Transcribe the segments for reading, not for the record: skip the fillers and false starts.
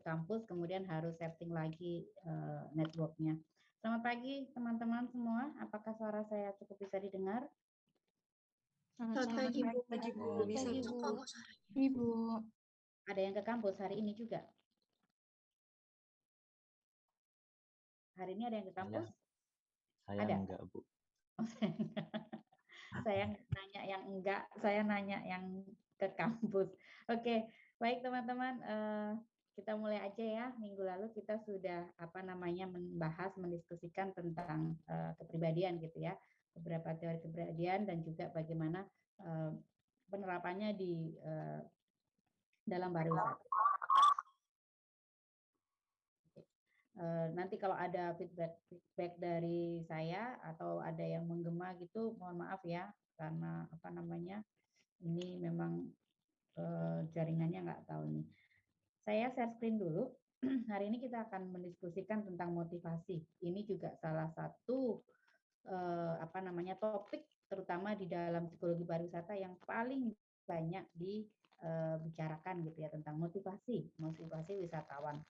kampus, kemudian harus setting lagi networknya. Selamat pagi teman-teman semua, apakah suara saya cukup bisa didengar? Selamat pagi Bu. Bisa masuk kampus hari ini Bu. Ada yang ke kampus hari ini juga? Hari ini ada yang ke kampus? Saya Ada? enggak, Bu. Oh, saya nanya yang enggak, saya nanya yang ke kampus. Oke, baik teman-teman, kita mulai aja ya. Minggu lalu kita sudah membahas, mendiskusikan tentang kepribadian gitu ya, beberapa teori kepribadian dan juga bagaimana penerapannya di dalam pariwisata. Nanti kalau ada feedback dari saya atau ada yang menggema gitu, mohon maaf ya, karena ini memang jaringannya nggak tahu nih. Saya share screen dulu. Hari ini kita akan mendiskusikan tentang motivasi. Ini juga salah satu topik terutama di dalam psikologi pariwisata yang paling banyak dibicarakan gitu ya, tentang motivasi wisatawan.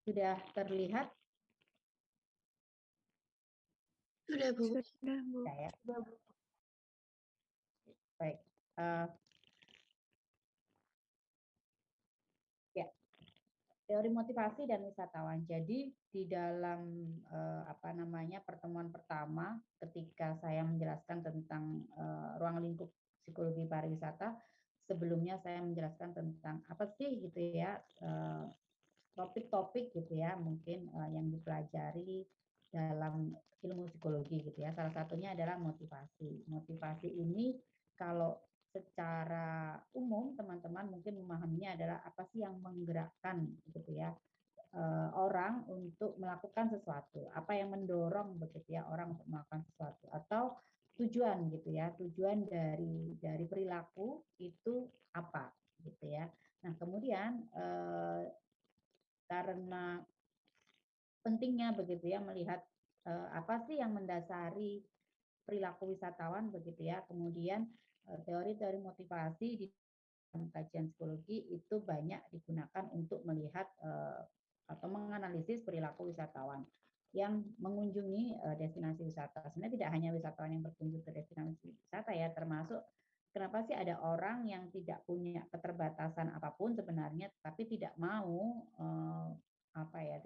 Sudah terlihat? Sudah Bu. Sudah Bu. Ya. Baik. Ya. Teori motivasi dan wisatawan. Jadi di dalam pertemuan pertama ketika saya menjelaskan tentang ruang lingkup psikologi pariwisata, sebelumnya saya menjelaskan tentang apa sih gitu ya, topik-topik gitu ya, mungkin yang dipelajari dalam ilmu psikologi gitu ya. Salah satunya adalah motivasi. Motivasi ini kalau secara umum teman-teman mungkin memahaminya adalah apa sih yang menggerakkan gitu ya orang untuk melakukan sesuatu, apa yang mendorong begitu ya orang untuk melakukan sesuatu, atau tujuan gitu ya, tujuan dari perilaku itu apa gitu ya. Nah kemudian karena pentingnya begitu ya melihat apa sih yang mendasari perilaku wisatawan begitu ya. Kemudian teori-teori motivasi di dalam kajian psikologi itu banyak digunakan untuk melihat atau menganalisis perilaku wisatawan yang mengunjungi destinasi wisata. Sebenarnya tidak hanya wisatawan yang berkunjung ke destinasi wisata ya, termasuk kenapa sih ada orang yang tidak punya keterbatasan apapun sebenarnya, tapi tidak mau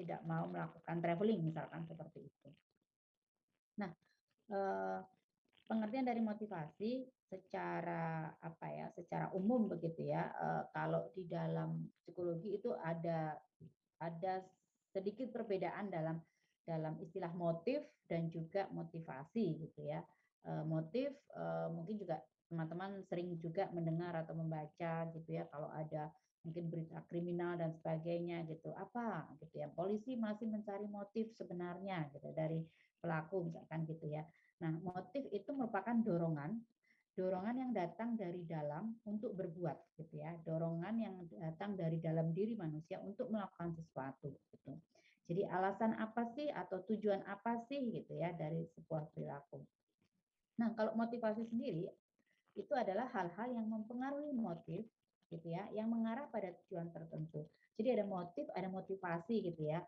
tidak mau melakukan traveling misalkan seperti itu. Nah, pengertian dari motivasi secara umum begitu ya. Kalau di dalam psikologi itu ada sedikit perbedaan dalam istilah motif dan juga motivasi gitu ya. Motif mungkin juga teman-teman sering juga mendengar atau membaca gitu ya, kalau ada mungkin berita kriminal dan sebagainya gitu, apa gitu ya, polisi masih mencari motif sebenarnya gitu dari pelaku misalkan gitu ya. Nah, motif itu merupakan dorongan yang datang dari dalam untuk berbuat gitu ya, dorongan yang datang dari dalam diri manusia untuk melakukan sesuatu gitu. Jadi alasan apa sih atau tujuan apa sih gitu ya dari sebuah perilaku. Nah, kalau motivasi sendiri itu adalah hal-hal yang mempengaruhi motif gitu ya, yang mengarah pada tujuan tertentu. Jadi ada motif, ada motivasi gitu ya.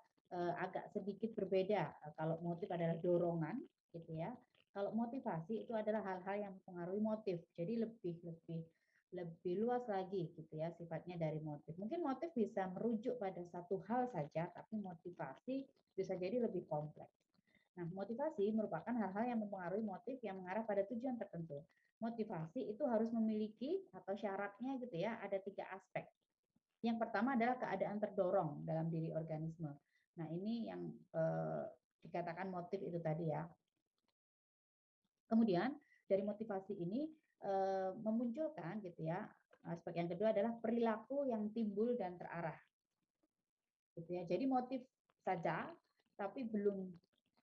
Agak sedikit berbeda. Kalau motif adalah dorongan gitu ya. Kalau motivasi itu adalah hal-hal yang mempengaruhi motif. Jadi lebih luas lagi gitu ya sifatnya dari motif. Mungkin motif bisa merujuk pada satu hal saja, tapi motivasi bisa jadi lebih kompleks. Nah, motivasi merupakan hal-hal yang mempengaruhi motif yang mengarah pada tujuan tertentu. Motivasi itu harus memiliki atau syaratnya gitu ya, ada 3 aspek. Yang pertama adalah keadaan terdorong dalam diri organisme. Nah, ini yang dikatakan motif itu tadi ya. Kemudian dari motivasi ini memunculkan gitu ya, aspek yang kedua adalah perilaku yang timbul dan terarah. Gitu ya. Jadi motif saja tapi belum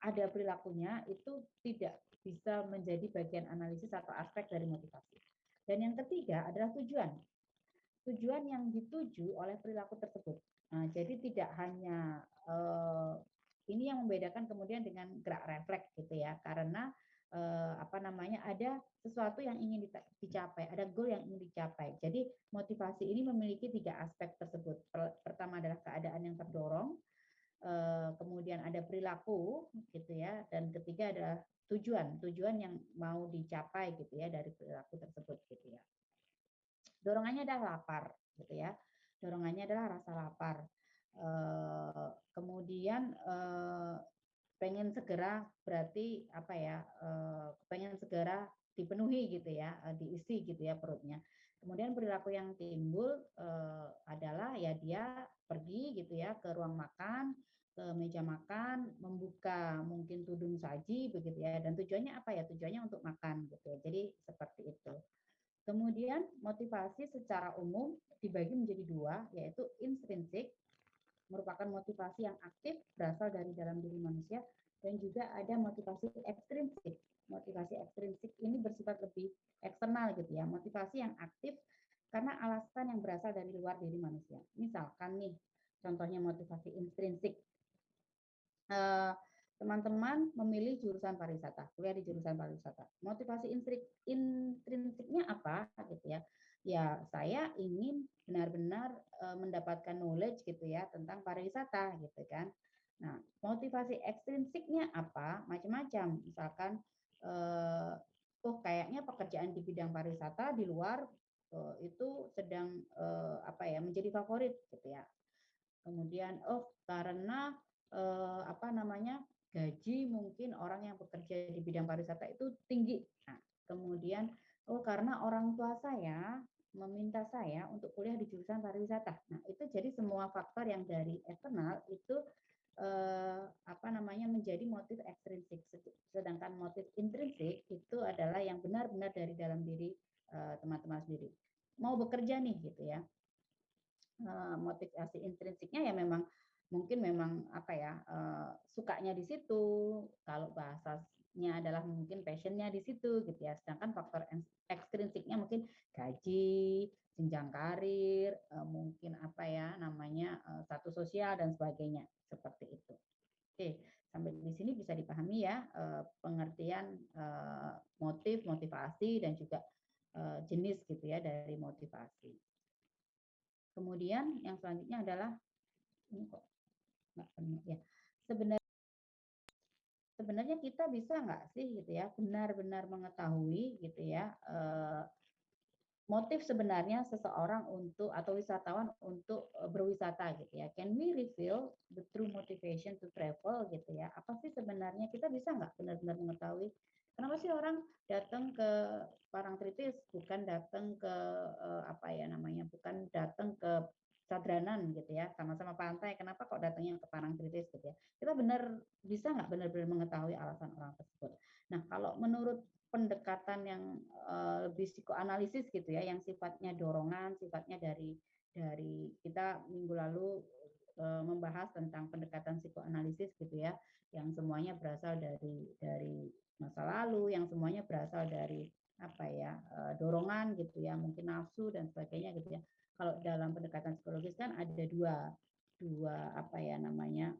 ada perilakunya itu tidak bisa menjadi bagian analisis atau aspek dari motivasi. Dan yang ketiga adalah tujuan. Tujuan yang dituju oleh perilaku tersebut. Nah, jadi tidak hanya ini yang membedakan kemudian dengan gerak refleks gitu ya, karena apa namanya, ada sesuatu yang ingin dicapai, ada goal yang ingin dicapai. Jadi motivasi ini memiliki 3 aspek tersebut. Pertama adalah keadaan yang terdorong, kemudian ada perilaku gitu ya, dan ketiga adalah tujuan yang mau dicapai gitu ya dari perilaku tersebut gitu ya. Dorongannya adalah lapar gitu ya. Dorongannya adalah rasa lapar. Kemudian pengen segera, berarti apa ya, pengen segera dipenuhi gitu ya, diisi gitu ya perutnya. Kemudian perilaku yang timbul adalah ya dia pergi gitu ya ke ruang makan, ke meja makan, membuka mungkin tudung saji begitu ya, dan tujuannya apa ya, tujuannya untuk makan gitu ya. Jadi seperti itu. Kemudian motivasi secara umum dibagi menjadi 2, yaitu intrinsik, merupakan motivasi yang aktif berasal dari dalam diri manusia, dan juga ada motivasi ekstrinsik. Motivasi ekstrinsik ini bersifat lebih eksternal gitu ya. Motivasi yang aktif karena alasan yang berasal dari luar diri manusia. Misalkan nih, contohnya motivasi intrinsik. Teman-teman memilih jurusan pariwisata, kuliah di jurusan pariwisata. Motivasi intrinsiknya apa gitu ya? Ya, saya ingin benar-benar mendapatkan knowledge gitu ya tentang pariwisata gitu kan. Nah, motivasi ekstrinsiknya apa? Macam-macam. Misalkan oh kayaknya pekerjaan di bidang pariwisata di luar itu sedang apa ya, menjadi favorit gitu ya. Kemudian oh karena apa namanya, gaji mungkin orang yang bekerja di bidang pariwisata itu tinggi. Nah, kemudian oh karena orang tua saya meminta saya untuk kuliah di jurusan pariwisata. Nah, itu jadi semua faktor yang dari eksternal itu apa namanya, menjadi motif ekstrinsik. Sedangkan motif intrinsik itu adalah yang benar-benar dari dalam diri teman-teman sendiri. Mau bekerja nih gitu ya. Motivasi intrinsiknya ya memang mungkin memang apa ya, sukanya di situ, kalau bahasanya adalah mungkin passionnya di situ gitu ya. Sedangkan faktor ekstrinsiknya mungkin gaji, jenjang karir, mungkin apa ya namanya, status sosial dan sebagainya seperti itu. Oke, sampai di sini bisa dipahami ya pengertian motif, motivasi, dan juga jenis gitu ya dari motivasi. Kemudian yang selanjutnya adalah ini kok nggak penuh ya. Sebenarnya kita bisa nggak sih gitu ya benar-benar mengetahui gitu ya motif sebenarnya seseorang untuk atau wisatawan untuk berwisata gitu ya. Can we reveal the true motivation to travel gitu ya? Apa sih sebenarnya, kita bisa nggak benar-benar mengetahui kenapa sih orang datang ke Parangtritis, bukan datang ke apa ya namanya, bukan datang ke Sadranan gitu ya, sama-sama pantai, kenapa kok datangnya ke Parangtritis gitu ya? Kita bisa nggak benar-benar mengetahui alasan orang tersebut. Nah, kalau menurut pendekatan yang lebih psikoanalisis gitu ya, yang sifatnya dorongan, sifatnya dari kita minggu lalu membahas tentang pendekatan psikoanalisis gitu ya, yang semuanya berasal dari masa lalu, yang semuanya berasal dari apa ya, dorongan gitu ya, mungkin nafsu dan sebagainya gitu ya. Kalau dalam pendekatan psikologis kan ada dua apa ya namanya,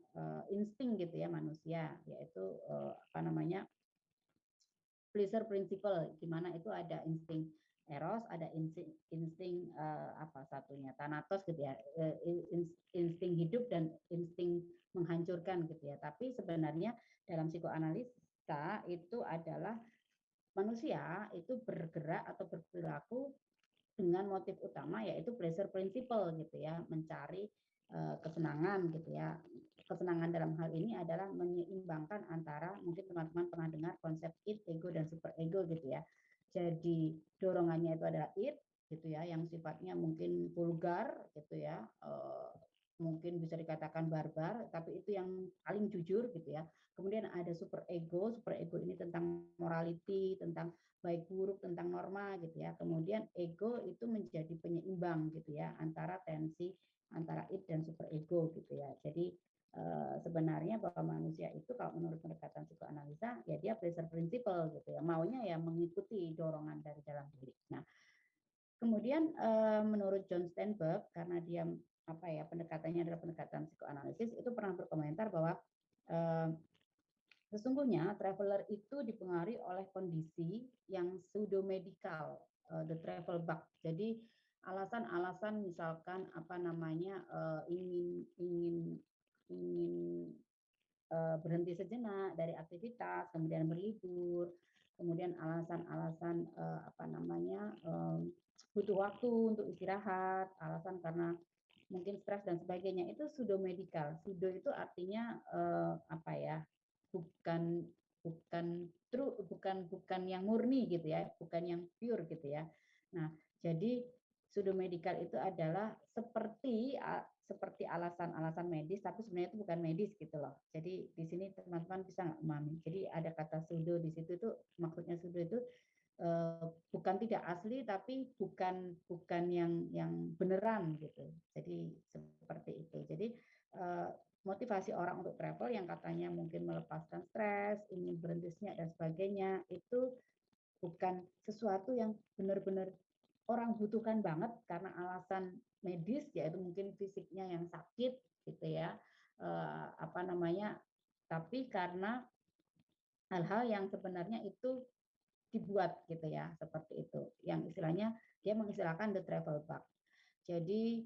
insting gitu ya manusia, yaitu apa namanya, pleasure principle, di mana itu ada insting eros, ada insting apa satunya, thanatos gitu ya, insting hidup dan insting menghancurkan gitu ya. Tapi sebenarnya dalam psikoanalisa itu adalah manusia itu bergerak atau berperilaku dengan motif utama, yaitu pleasure principle gitu ya, mencari kesenangan gitu ya. Kesenangan dalam hal ini adalah menyeimbangkan antara, mungkin teman-teman pernah dengar konsep id, ego, dan super ego gitu ya. Jadi dorongannya itu adalah id gitu ya, yang sifatnya mungkin vulgar gitu ya, mungkin bisa dikatakan barbar, tapi itu yang paling jujur gitu ya. Kemudian ada super ego ini tentang morality, tentang baik buruk, tentang norma gitu ya. Kemudian ego itu menjadi penyeimbang gitu ya antara tensi antara id dan super ego gitu ya. Jadi sebenarnya bahwa manusia itu kalau menurut pendekatan psikoanalisa ya dia pleasure principle gitu ya, maunya ya mengikuti dorongan dari dalam diri. Nah, kemudian menurut John Steinberg, karena dia apa ya pendekatannya adalah pendekatan psikoanalisis, itu pernah berkomentar bahwa Sesungguhnya traveler itu dipengaruhi oleh kondisi yang pseudomedical, the travel bug. Jadi alasan-alasan misalkan apa namanya ingin ingin ingin berhenti sejenak dari aktivitas, kemudian berlibur, kemudian alasan-alasan apa namanya butuh waktu untuk istirahat, alasan karena mungkin stres dan sebagainya itu pseudomedical. Pseudo itu artinya apa ya? Bukan bukan true, bukan yang murni gitu ya, bukan yang pure gitu ya. Nah, jadi pseudomedical itu adalah seperti alasan-alasan medis, tapi sebenarnya itu bukan medis gitu loh. Jadi di sini teman-teman bisa nggak memahami. Jadi ada kata pseudo di situ itu maksudnya pseudo itu bukan tidak asli tapi bukan bukan yang beneran gitu. Jadi seperti itu. Jadi motivasi orang untuk travel yang katanya mungkin melepaskan stres, ingin berhenti sejenak dan sebagainya itu bukan sesuatu yang benar-benar orang butuhkan banget karena alasan medis, yaitu mungkin fisiknya yang sakit gitu ya, apa namanya, tapi karena hal-hal yang sebenarnya itu dibuat gitu ya, seperti itu yang istilahnya dia mengistilahkan the travel bug. Jadi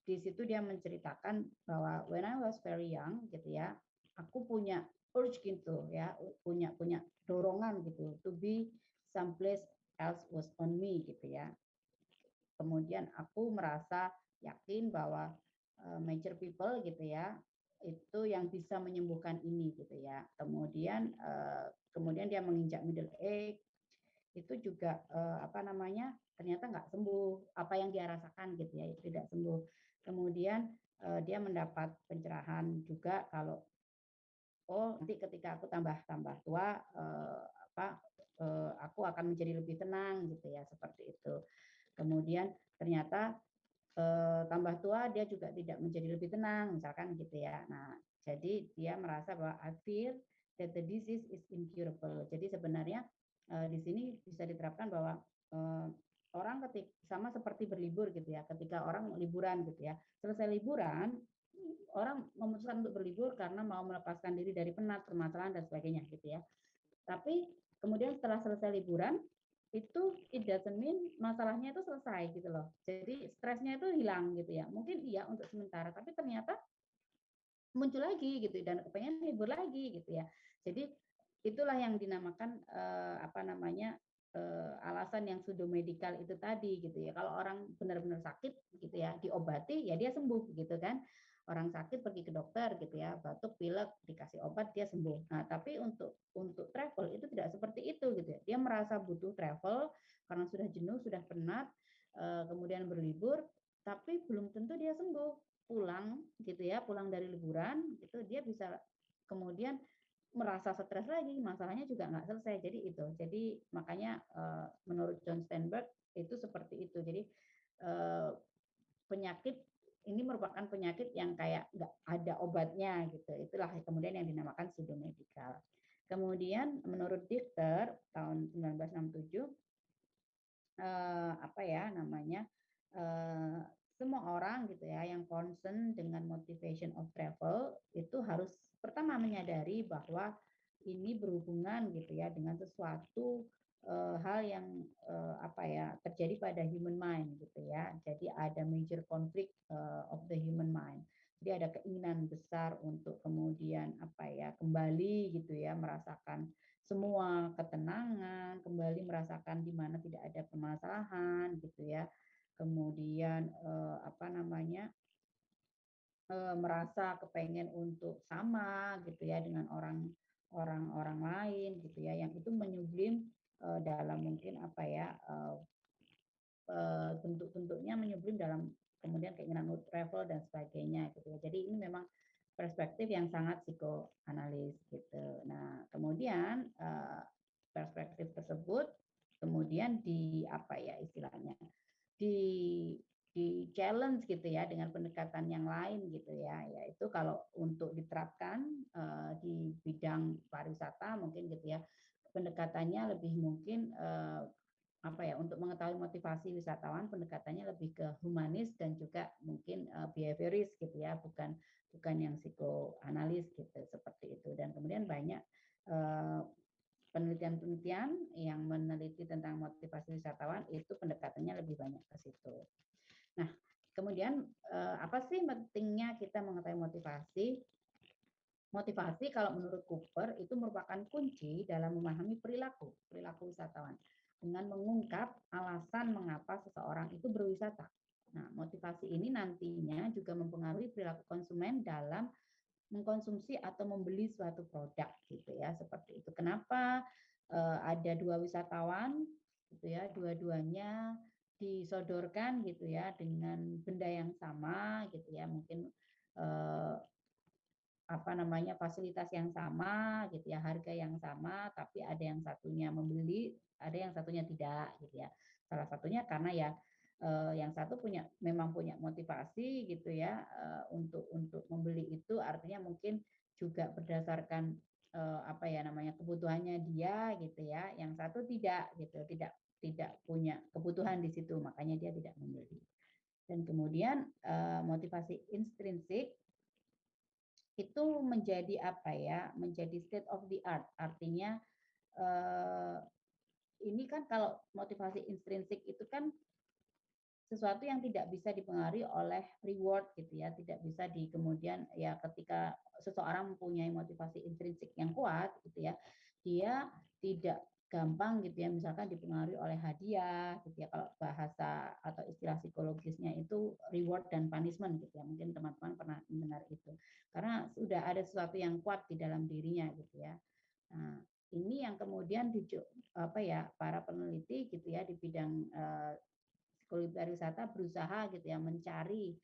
di situ dia menceritakan bahwa when I was very young gitu ya, aku punya urge gitu ya, punya dorongan gitu to be someplace else was on me gitu ya. Kemudian aku merasa yakin bahwa major people gitu ya itu yang bisa menyembuhkan ini gitu ya. Kemudian dia menginjak middle age itu juga apa namanya ternyata nggak sembuh apa yang dia rasakan gitu ya, tidak sembuh. Kemudian dia mendapat pencerahan juga kalau nanti ketika aku tambah tua aku akan menjadi lebih tenang gitu ya, seperti itu. Kemudian ternyata tambah tua dia juga tidak menjadi lebih tenang misalkan gitu ya. Nah, jadi dia merasa bahwa I feel that the disease is incurable. Jadi sebenarnya di sini bisa diterapkan bahwa orang ketika sama seperti berlibur gitu ya. Ketika orang liburan gitu ya. Selesai liburan orang memutuskan untuk berlibur karena mau melepaskan diri dari penat, permasalahan dan sebagainya gitu ya. Tapi kemudian setelah selesai liburan itu it doesn't mean masalahnya itu selesai gitu loh. Jadi stresnya itu hilang gitu ya. Mungkin iya untuk sementara, tapi ternyata muncul lagi gitu dan kepengen libur lagi gitu ya. Jadi itulah yang dinamakan apa namanya alasan yang pseudomedical itu tadi gitu ya. Kalau orang benar-benar sakit gitu ya, diobati ya dia sembuh gitu kan. Orang sakit pergi ke dokter gitu ya, batuk, pilek, dikasih obat dia sembuh. Nah, tapi untuk travel itu tidak seperti itu gitu ya. Dia merasa butuh travel karena sudah jenuh, sudah penat, kemudian berlibur, tapi belum tentu dia sembuh. Pulang gitu ya, pulang dari liburan itu dia bisa kemudian merasa stres lagi, masalahnya juga nggak selesai. Jadi itu, jadi makanya menurut John Steinberg itu seperti itu. Jadi penyakit ini merupakan penyakit yang kayak nggak ada obatnya gitu. Itulah kemudian yang dinamakan pseudomedical. Kemudian menurut Dichter tahun 1967 apa ya namanya semua orang gitu ya yang concern dengan motivation of travel itu harus pertama menyadari bahwa ini berhubungan gitu ya dengan sesuatu hal yang apa ya terjadi pada human mind gitu ya. Jadi ada major conflict of the human mind. Jadi ada keinginan besar untuk kemudian apa ya kembali gitu ya merasakan semua ketenangan, kembali merasakan di mana tidak ada permasalahan gitu ya. Kemudian apa namanya merasa kepengen untuk sama gitu ya dengan orang lain gitu ya, yang itu menyublim dalam mungkin apa ya bentuk-bentuknya menyublim dalam kemudian keinginan untuk travel dan sebagainya gitu ya. Jadi ini memang perspektif yang sangat psikoanalis gitu. Nah, kemudian perspektif tersebut kemudian di apa ya istilahnya di challenge gitu ya dengan pendekatan yang lain gitu ya, yaitu kalau untuk diterapkan di bidang pariwisata mungkin gitu ya pendekatannya lebih mungkin apa ya untuk mengetahui motivasi wisatawan pendekatannya lebih ke humanis dan juga mungkin behavioris gitu ya, bukan yang psikoanalis gitu seperti itu. Dan kemudian banyak penelitian-penelitian yang meneliti tentang motivasi wisatawan itu pendekatannya lebih banyak ke situ. Nah, kemudian apa sih pentingnya kita mengetahui motivasi? Motivasi kalau menurut Cooper itu merupakan kunci dalam memahami perilaku wisatawan dengan mengungkap alasan mengapa seseorang itu berwisata. Nah, motivasi ini nantinya juga mempengaruhi perilaku konsumen dalam mengkonsumsi atau membeli suatu produk gitu ya, seperti itu. Kenapa ada dua wisatawan gitu ya, dua-duanya disodorkan gitu ya dengan benda yang sama gitu ya, mungkin apa namanya fasilitas yang sama gitu ya, harga yang sama, tapi ada yang satunya membeli, ada yang satunya tidak gitu ya. Salah satunya karena ya yang satu memang punya motivasi gitu ya untuk membeli itu, artinya mungkin juga berdasarkan apa ya namanya kebutuhannya dia gitu ya. Yang satu tidak gitu, tidak punya kebutuhan di situ, makanya dia tidak membeli. Dan kemudian motivasi intrinsik itu menjadi apa ya, menjadi state of the art, artinya ini kan kalau motivasi intrinsik itu kan sesuatu yang tidak bisa dipengaruhi oleh reward gitu ya, tidak bisa di kemudian ya ketika seseorang mempunyai motivasi intrinsik yang kuat gitu ya, dia tidak gampang gitu ya misalkan dipengaruhi oleh hadiah gitu ya, kalau bahasa atau istilah psikologisnya itu reward dan punishment gitu ya, mungkin teman-teman pernah mendengar itu, karena sudah ada sesuatu yang kuat di dalam dirinya gitu ya. Nah, ini yang kemudian apa ya para peneliti gitu ya di bidang psikologi pariwisata berusaha gitu ya mencari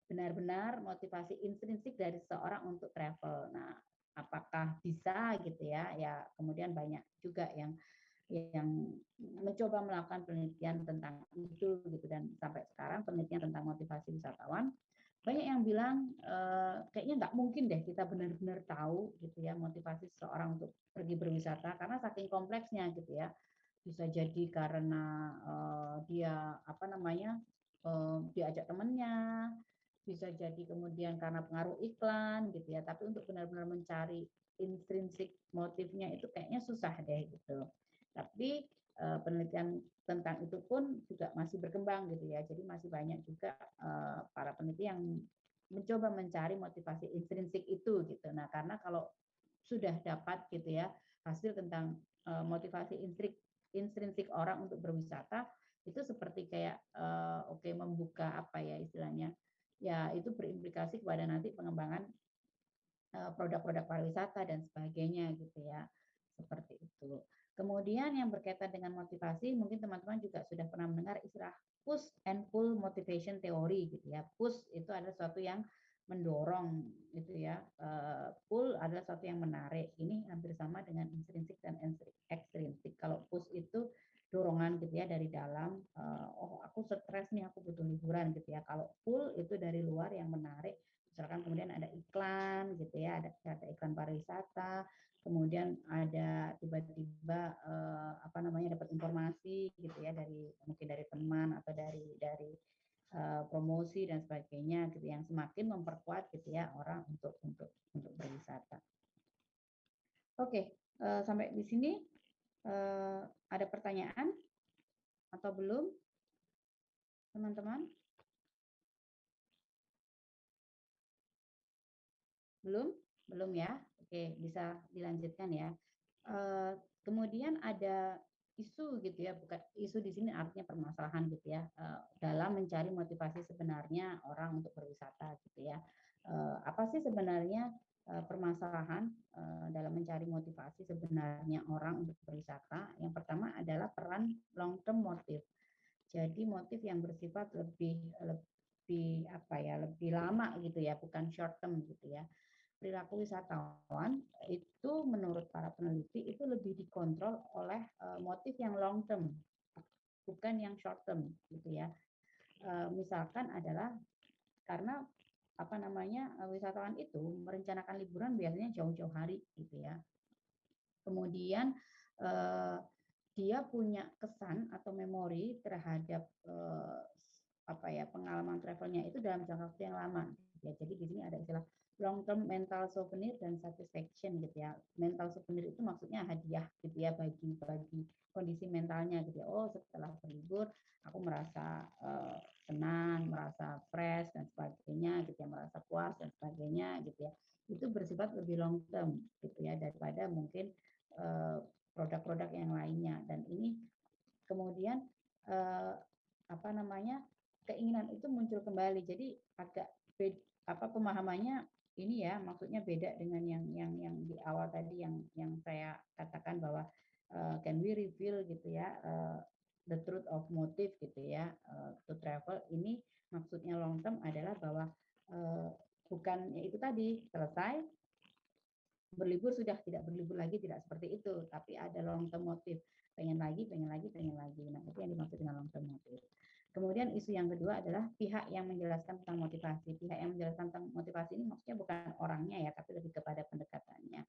benar-benar motivasi intrinsik dari seseorang untuk travel. Nah, apakah bisa gitu ya? Ya, kemudian banyak juga yang mencoba melakukan penelitian tentang itu gitu, dan sampai sekarang penelitian tentang motivasi wisatawan banyak yang bilang kayaknya nggak mungkin deh kita benar-benar tahu gitu ya motivasi seseorang untuk pergi berwisata karena saking kompleksnya gitu ya. Bisa jadi karena dia apa namanya diajak temennya, bisa jadi kemudian karena pengaruh iklan gitu ya. Tapi untuk benar-benar mencari intrinsik motifnya itu kayaknya susah deh gitu. Tapi penelitian tentang itu pun juga masih berkembang gitu ya. Jadi masih banyak juga para peneliti yang mencoba mencari motivasi intrinsik itu gitu. Nah, karena kalau sudah dapat gitu ya hasil tentang motivasi intrinsik orang untuk berwisata, itu seperti kayak oke membuka apa ya istilahnya, ya itu berimplikasi kepada nanti pengembangan produk-produk pariwisata dan sebagainya gitu ya, seperti itu. Kemudian yang berkaitan dengan motivasi, mungkin teman-teman juga sudah pernah mendengar istilah push and pull motivation theory gitu ya. Push itu adalah sesuatu yang mendorong gitu ya. Pull adalah sesuatu yang menarik. Ini hampir sama dengan intrinsik dan ekstrinsik. Kalau push itu dorongan gitu ya dari dalam, oh aku stres nih, aku butuh liburan gitu ya. Kalau pull itu dari luar yang menarik, misalkan kemudian ada iklan gitu ya, ada iklan pariwisata, kemudian ada tiba-tiba apa namanya dapat informasi gitu ya dari mungkin dari teman atau dari promosi dan sebagainya gitu yang semakin memperkuat gitu ya orang untuk berwisata. Oke, sampai di sini ada pertanyaan atau belum, teman-teman? Belum ya. Oke, bisa dilanjutkan ya. Kemudian ada isu gitu ya, bukan isu di sini artinya permasalahan gitu ya, dalam mencari motivasi sebenarnya orang untuk berwisata gitu ya. Apa sih sebenarnya permasalahan dalam mencari motivasi sebenarnya orang untuk berwisata? Yang pertama adalah peran long term motif. Jadi motif yang bersifat lebih apa ya, lebih lama gitu ya, bukan short term gitu ya. Perilaku wisatawan itu menurut para peneliti itu lebih dikontrol oleh motif yang long term, bukan yang short term gitu ya. Misalkan adalah karena apa namanya wisatawan itu merencanakan liburan biasanya jauh-jauh hari gitu ya. Kemudian dia punya kesan atau memori terhadap apa ya pengalaman travelnya itu dalam jangka waktu yang lama. Ya, jadi di sini ada istilah long term mental souvenir dan satisfaction gitu ya. Mental souvenir itu maksudnya hadiah gitu ya, bagi kondisi mentalnya gitu ya. Oh, setelah berlibur aku merasa senang, merasa fresh dan sebagainya gitu ya, merasa puas dan sebagainya gitu ya. Itu bersifat lebih long term gitu ya, daripada mungkin produk-produk yang lainnya. Dan ini kemudian apa namanya, keinginan itu muncul kembali. Jadi agak pemahamannya ini ya, maksudnya beda dengan yang di awal tadi yang saya katakan bahwa can we reveal gitu ya, the truth of motive gitu ya, to travel. Ini maksudnya long term adalah bahwa bukan ya itu tadi selesai berlibur sudah tidak berlibur lagi, tidak seperti itu, tapi ada long term motif, pengen lagi, pengen lagi, pengen lagi. Nah, itu yang dimaksud dengan long term motif. Kemudian isu yang kedua adalah pihak yang menjelaskan tentang motivasi. Pihak yang menjelaskan tentang motivasi ini maksudnya bukan orangnya ya, tapi lebih kepada pendekatannya.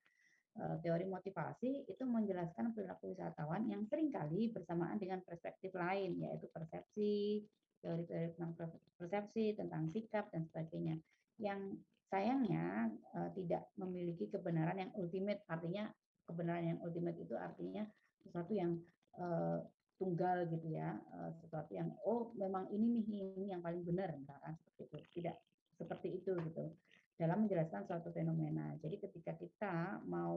Teori motivasi itu menjelaskan perilaku wisatawan yang seringkali bersamaan dengan perspektif lain, yaitu persepsi, teori-teori tentang persepsi, tentang sikap, dan sebagainya. Yang sayangnya tidak memiliki kebenaran yang ultimate. Artinya kebenaran yang ultimate itu artinya sesuatu yang tunggal gitu ya, sesuatu yang memang ini nih ini yang paling benar, misalkan seperti itu. Tidak seperti itu gitu dalam menjelaskan suatu fenomena. Jadi ketika kita mau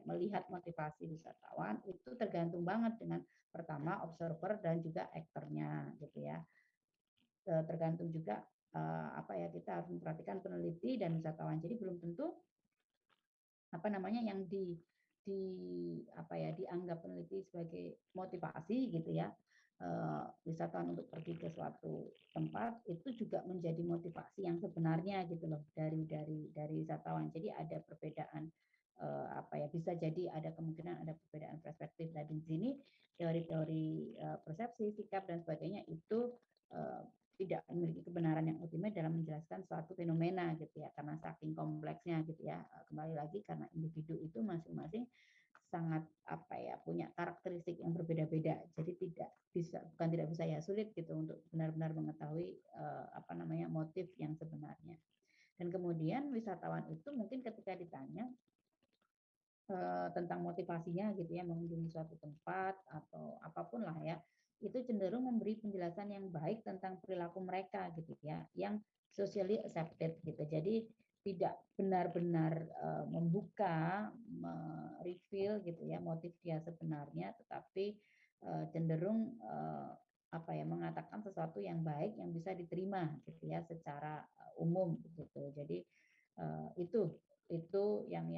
melihat motivasi wisatawan itu tergantung banget dengan pertama observer dan juga aktornya gitu ya. Tergantung juga kita harus memperhatikan peneliti dan wisatawan. Jadi belum tentu yang dianggap peneliti sebagai motivasi gitu ya, wisatawan untuk pergi ke suatu tempat itu juga menjadi motivasi yang sebenarnya gitu loh dari wisatawan. Jadi ada perbedaan bisa jadi ada kemungkinan ada perbedaan perspektif. Dan di sini teori-teori persepsi, sikap dan sebagainya itu tidak memiliki kebenaran yang ultimate dalam menjelaskan suatu fenomena gitu ya, karena saking kompleksnya gitu ya. Kembali lagi karena individu itu masing-masing sangat punya karakteristik yang berbeda-beda, jadi tidak bisa ya, sulit gitu untuk benar-benar mengetahui motif yang sebenarnya. Dan kemudian wisatawan itu mungkin ketika ditanya tentang motivasinya gitu ya mengunjungi suatu tempat atau apapun lah ya, itu cenderung memberi penjelasan yang baik tentang perilaku mereka gitu ya, yang socially accepted gitu. Jadi tidak benar-benar membuka, reveal gitu ya motif dia sebenarnya, tetapi cenderung mengatakan sesuatu yang baik yang bisa diterima gitu ya secara umum gitu. Jadi itu yang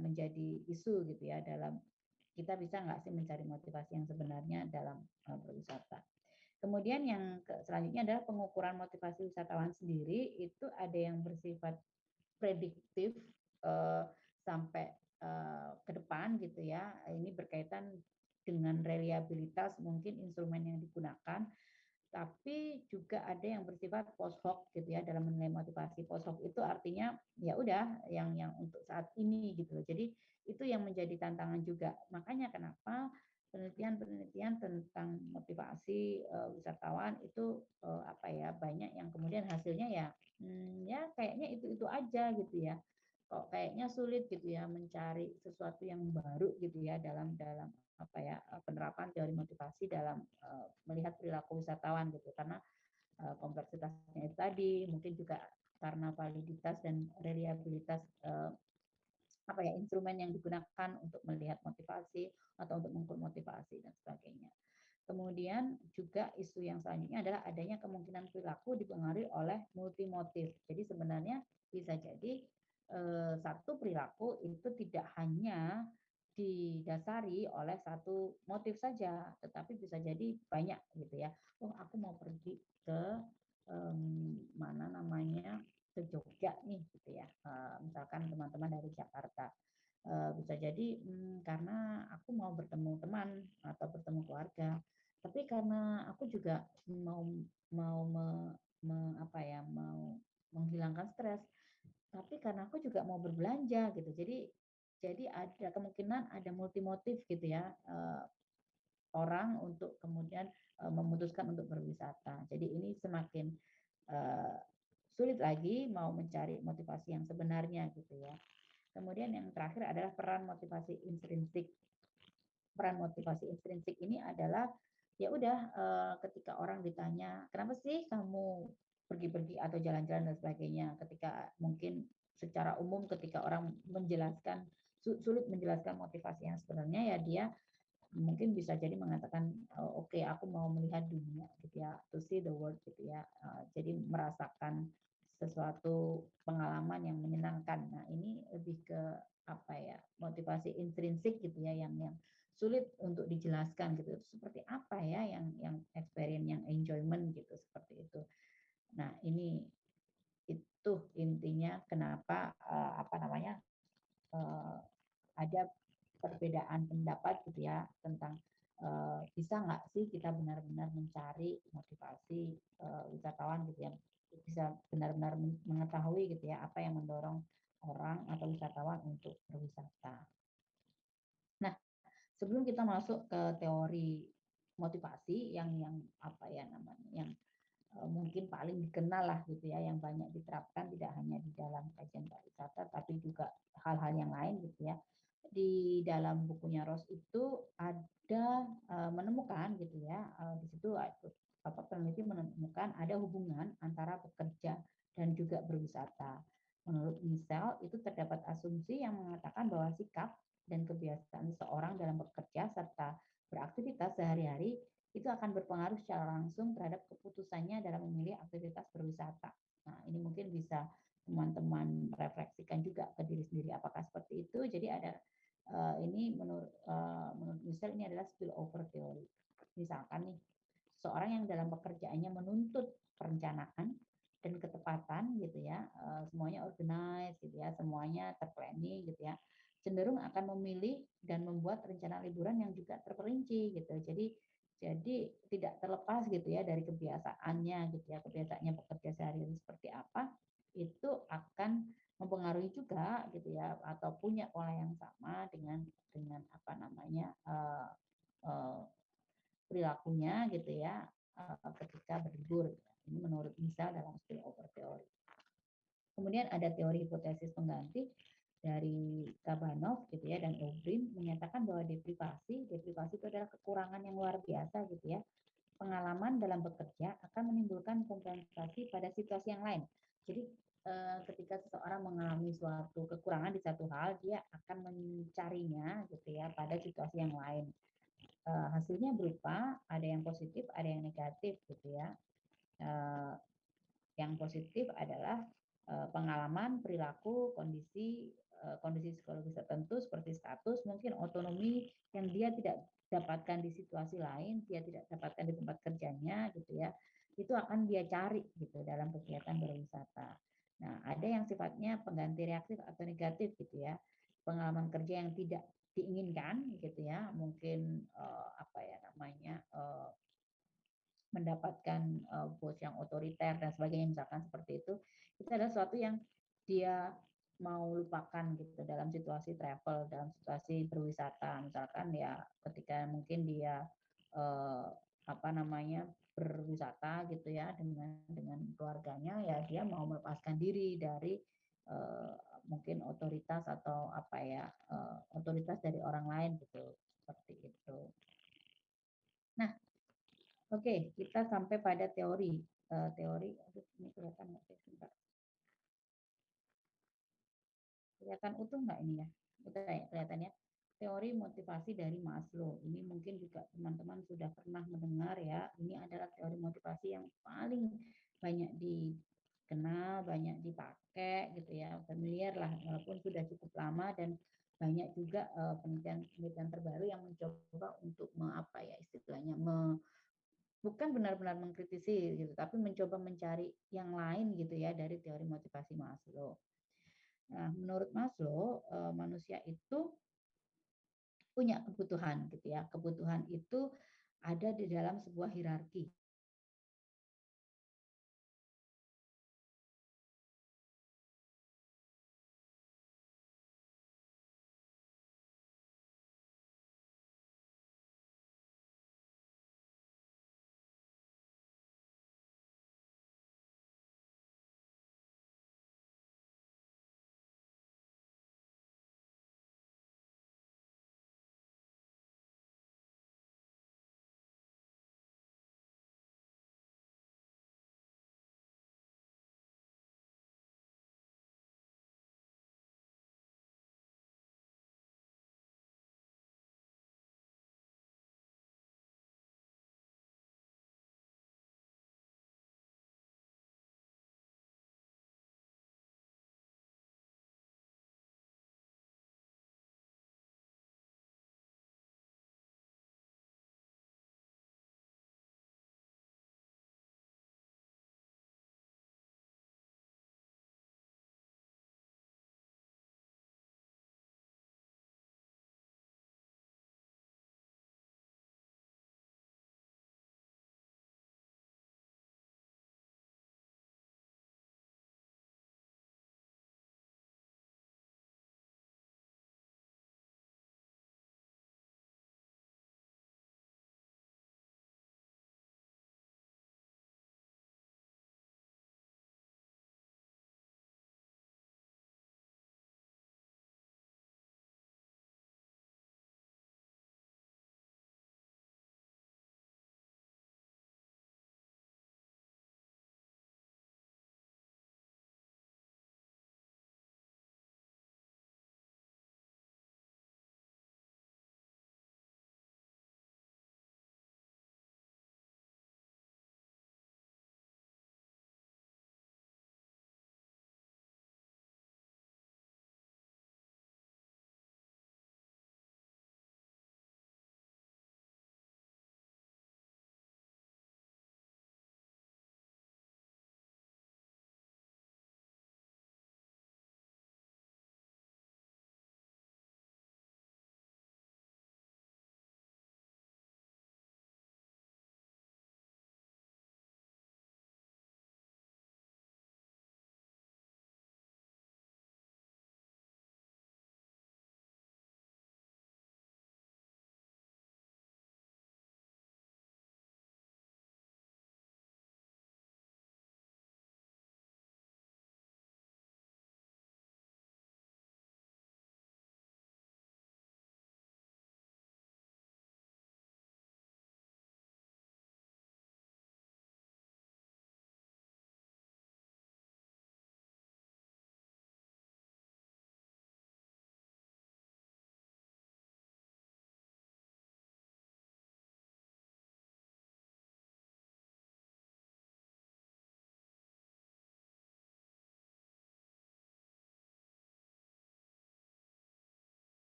menjadi isu gitu ya, dalam kita bisa nggak sih mencari motivasi yang sebenarnya dalam berwisata. Kemudian yang selanjutnya adalah pengukuran motivasi wisatawan sendiri. Itu ada yang bersifat prediktif sampai ke depan gitu ya. Ini berkaitan dengan reliabilitas mungkin instrumen yang digunakan, tapi juga ada yang bersifat post hoc gitu ya dalam menilai motivasi. Post hoc itu artinya ya udah yang untuk saat ini gitu loh. Jadi itu yang menjadi tantangan juga. Makanya kenapa penelitian tentang motivasi wisatawan itu banyak yang kemudian hasilnya ya kayaknya itu aja gitu ya. Kok kayaknya sulit gitu ya mencari sesuatu yang baru gitu ya dalam penerapan teori motivasi dalam melihat perilaku wisatawan gitu, karena kompleksitasnya itu tadi, mungkin juga karena validitas dan reliabilitas instrumen yang digunakan untuk melihat motivasi atau untuk mengukur motivasi dan sebagainya. Kemudian juga isu yang selanjutnya adalah adanya kemungkinan perilaku dipengaruhi oleh multimotif. Jadi sebenarnya bisa jadi satu perilaku itu tidak hanya didasari oleh satu motif saja, tetapi bisa jadi banyak gitu ya. Oh, aku mau pergi ke ke Jogja nih gitu ya. Misalkan teman-teman dari Jakarta. Bisa jadi karena aku mau bertemu teman atau bertemu keluarga. Tapi karena aku juga mau mau menghilangkan stres. Tapi karena aku juga mau berbelanja gitu. Jadi ada kemungkinan ada multimotif gitu ya, orang untuk kemudian memutuskan untuk berwisata. Jadi ini semakin sulit lagi mau mencari motivasi yang sebenarnya gitu ya. Kemudian yang terakhir adalah peran motivasi intrinsik. Peran motivasi intrinsik ini adalah ya udah ketika orang ditanya kenapa sih kamu pergi-pergi atau jalan-jalan dan sebagainya, ketika mungkin secara umum ketika orang menjelaskan sulit menjelaskan motivasi yang sebenarnya, ya dia mungkin bisa jadi mengatakan oke, aku mau melihat dunia gitu ya, to see the world gitu ya. Jadi merasakan sesuatu pengalaman yang menyenangkan. Nah, ini lebih ke apa ya, motivasi intrinsik gitu ya, yang sulit untuk dijelaskan gitu. Itu seperti apa ya yang experience, yang enjoyment gitu, seperti itu. Nah, ini itu intinya kenapa apa namanya ada perbedaan pendapat gitu ya tentang bisa nggak sih kita benar-benar mencari motivasi wisatawan gitu ya, bisa benar-benar mengetahui gitu ya apa yang mendorong orang atau wisatawan untuk berwisata. Nah, sebelum kita masuk ke teori motivasi yang apa ya namanya, yang mungkin paling dikenal lah gitu ya, yang banyak diterapkan tidak hanya di dalam kajian pariwisata tapi juga hal-hal yang lain gitu ya. Di dalam bukunya Ross itu ada menemukan gitu ya, di situ peneliti menemukan ada hubungan antara bekerja dan juga berwisata. Menurut Michel, itu terdapat asumsi yang mengatakan bahwa sikap dan kebiasaan seseorang dalam bekerja serta beraktivitas sehari-hari itu akan berpengaruh secara langsung terhadap keputusannya dalam memilih aktivitas berwisata. Nah, ini mungkin bisa teman-teman refleksikan juga ke diri sendiri apakah seperti itu. Jadi ada ini menurut Michel ini adalah spillover teori. Misalkan nih, seorang yang dalam pekerjaannya menuntut perencanaan dan ketepatan gitu ya, semuanya organize gitu ya, semuanya terplanning gitu ya, cenderung akan memilih dan membuat rencana liburan yang juga terperinci gitu. Jadi tidak terlepas gitu ya dari kebiasaannya gitu ya, kebiasaannya bekerja sehari-hari seperti apa, itu akan mempengaruhi juga gitu ya, atau punya pola yang sama dengan apa namanya perilakunya gitu ya ketika berlibur. Ini menurut Michel dalam spillover teori. Kemudian ada teori hipotesis pengganti dari Kabanov gitu ya dan Obrin menyatakan bahwa deprivasi itu adalah kekurangan yang luar biasa gitu ya. Pengalaman dalam bekerja akan menimbulkan kompensasi pada situasi yang lain. Jadi ketika seseorang mengalami suatu kekurangan di satu hal, dia akan mencarinya gitu ya pada situasi yang lain. Hasilnya berupa ada yang positif, ada yang negatif gitu ya. Yang positif adalah pengalaman, perilaku, kondisi psikologis tertentu seperti status, mungkin otonomi yang dia tidak dapatkan di situasi lain, dia tidak dapatkan di tempat kerjanya gitu ya. Itu akan dia cari gitu dalam kegiatan berwisata. Nah, ada yang sifatnya pengganti reaktif atau negatif gitu ya. Pengalaman kerja yang tidak diinginkan gitu ya, mungkin apa ya namanya mendapatkan bos yang otoriter dan sebagainya misalkan seperti itu adalah sesuatu yang dia mau lupakan gitu dalam situasi travel, dalam situasi berwisata misalkan ya, ketika mungkin dia apa namanya berwisata gitu ya dengan keluarganya, ya dia mau melepaskan diri dari mungkin otoritas atau apa ya otoritas dari orang lain gitu, seperti itu. Nah, oke, kita sampai pada teori. Teori, aduh, ini kelihatan nggak sih? Sebentar. Kelihatan utuh nggak ini ya? Udah ya, kelihatan ya. Teori motivasi dari Maslow. Ini mungkin juga teman-teman sudah pernah mendengar ya. Ini adalah teori motivasi yang paling banyak dikenal, banyak dipakai gitu ya. Familiar lah, walaupun sudah cukup lama dan banyak juga penelitian terbaru yang mencoba untuk apa ya istilahnya bukan benar-benar mengkritisi gitu, tapi mencoba mencari yang lain gitu ya dari teori motivasi Maslow. Nah, menurut Maslow, manusia itu punya kebutuhan gitu ya. Kebutuhan itu ada di dalam sebuah hierarki.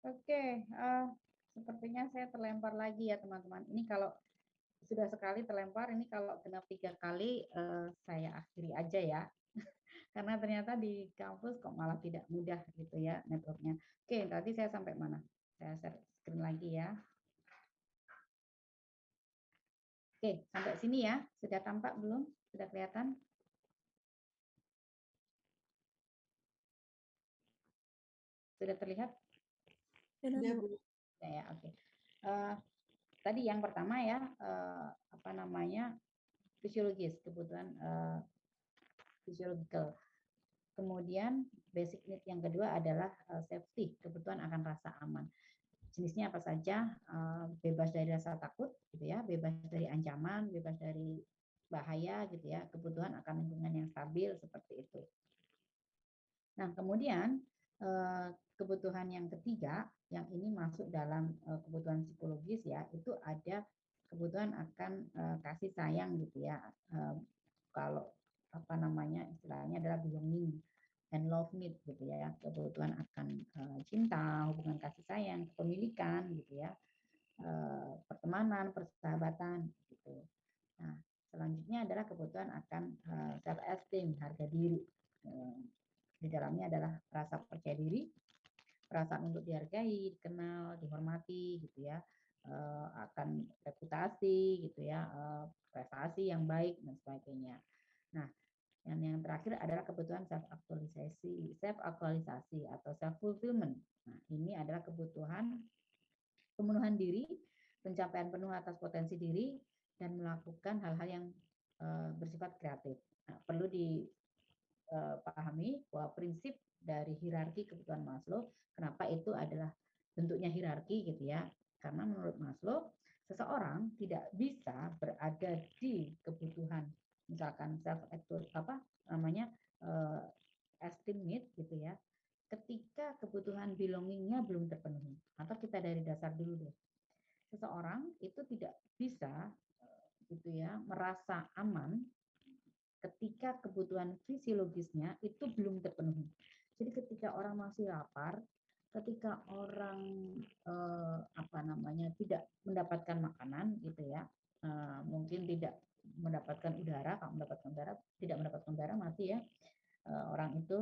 Oke, sepertinya saya terlempar lagi ya teman-teman. Ini kalau sudah sekali terlempar, ini kalau genap 3 kali saya akhiri aja ya. Karena ternyata di kampus kok malah tidak mudah gitu ya networknya. Oke, tadi saya sampai mana? Saya share screen lagi ya. Oke, sampai sini ya. Sudah tampak belum? Sudah kelihatan? Sudah terlihat? Sudah, Bu. Ya, oke. Tadi yang pertama ya, apa namanya, fisiologis, kebutuhan physiological. Kemudian basic need yang kedua adalah safety, kebutuhan akan rasa aman. Jenisnya apa saja? Bebas dari rasa takut, gitu ya, bebas dari ancaman, bebas dari bahaya, gitu ya, kebutuhan akan lingkungan yang stabil seperti itu. Nah, kemudian kebutuhan yang ketiga, yang ini masuk dalam kebutuhan psikologis ya, itu ada kebutuhan akan kasih sayang gitu ya. Kalau apa namanya istilahnya adalah belonging and love need gitu ya, kebutuhan akan cinta, hubungan kasih sayang, kepemilikan gitu ya, pertemanan, persahabatan gitu. Nah, selanjutnya adalah kebutuhan akan self esteem, harga diri. Di dalamnya adalah rasa percaya diri, perasaan untuk dihargai, dikenal, dihormati gitu ya, akan reputasi gitu ya, prestasi yang baik dan sebagainya. Nah, yang terakhir adalah kebutuhan self aktualisasi atau self fulfillment. Nah, ini adalah kebutuhan pemenuhan diri, pencapaian penuh atas potensi diri dan melakukan hal-hal yang bersifat kreatif. Nah, perlu dipahami bahwa prinsip dari hierarki kebutuhan Maslow, kenapa itu adalah bentuknya hierarki gitu ya? Karena menurut Maslow, seseorang tidak bisa berada di kebutuhan misalkan self apa namanya esteem need gitu ya, ketika kebutuhan belongingnya belum terpenuhi. Atau kita dari dasar dulu deh, seseorang itu tidak bisa gitu ya merasa aman ketika kebutuhan fisiologisnya itu belum terpenuhi. Jadi ketika orang masih lapar, ketika orang apa namanya tidak mendapatkan makanan gitu ya, mungkin tidak mendapatkan udara, kalau mendapatkan udara tidak mendapatkan udara mati ya, orang itu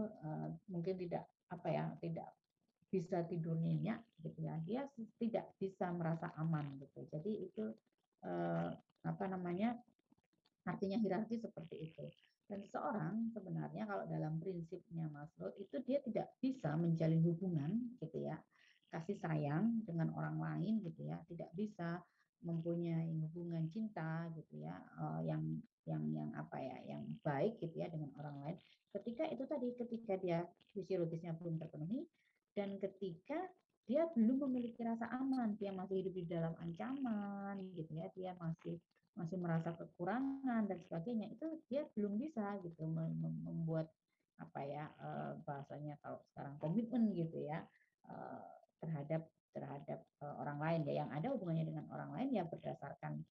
mungkin tidak apa ya, tidak bisa tidur nyenyak gitu ya, dia tidak bisa merasa aman gitu. Jadi itu apa namanya artinya hierarki seperti itu. Dan seseorang sebenarnya kalau dalam prinsipnya Maslow itu dia tidak bisa menjalin hubungan gitu ya, kasih sayang dengan orang lain gitu ya, tidak bisa mempunyai hubungan cinta gitu ya, yang apa ya, yang baik gitu ya dengan orang lain. Ketika itu tadi, ketika dia fisiologisnya belum terpenuhi dan ketika dia belum memiliki rasa aman, dia masih hidup di dalam ancaman gitu ya, dia masih merasa kekurangan dan sebagainya, itu dia belum bisa gitu membuat apa ya, bahasanya kalau sekarang komitmen gitu ya, terhadap terhadap orang lain ya, yang ada hubungannya dengan orang lain ya berdasarkan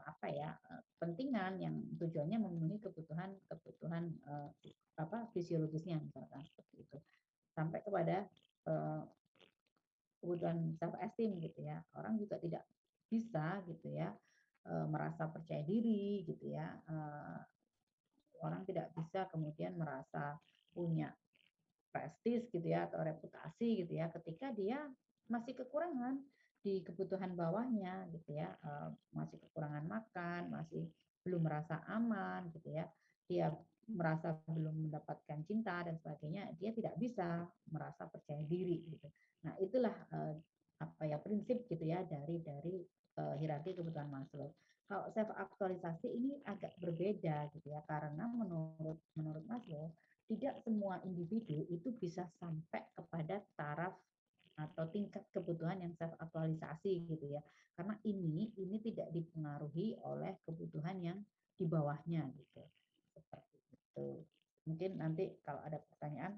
apa ya, kepentingan yang tujuannya memenuhi kebutuhan apa fisiologisnya misalkan seperti itu, sampai kepada kebutuhan self esteem gitu ya, orang juga tidak bisa gitu ya merasa percaya diri gitu ya, orang tidak bisa kemudian merasa punya prestis gitu ya atau reputasi gitu ya ketika dia masih kekurangan di kebutuhan bawahnya gitu ya, masih kekurangan makan, masih belum merasa aman gitu ya, dia merasa belum mendapatkan cinta dan sebagainya, dia tidak bisa merasa percaya diri gitu. Nah itulah apa ya prinsip gitu ya dari hierarki kebutuhan Maslow. Kalau self aktualisasi ini agak berbeda gitu ya, karena menurut Maslow tidak semua individu itu bisa sampai kepada taraf atau tingkat kebutuhan yang self aktualisasi gitu ya, karena ini tidak dipengaruhi oleh kebutuhan yang di bawahnya gitu, seperti itu. Mungkin nanti kalau ada pertanyaan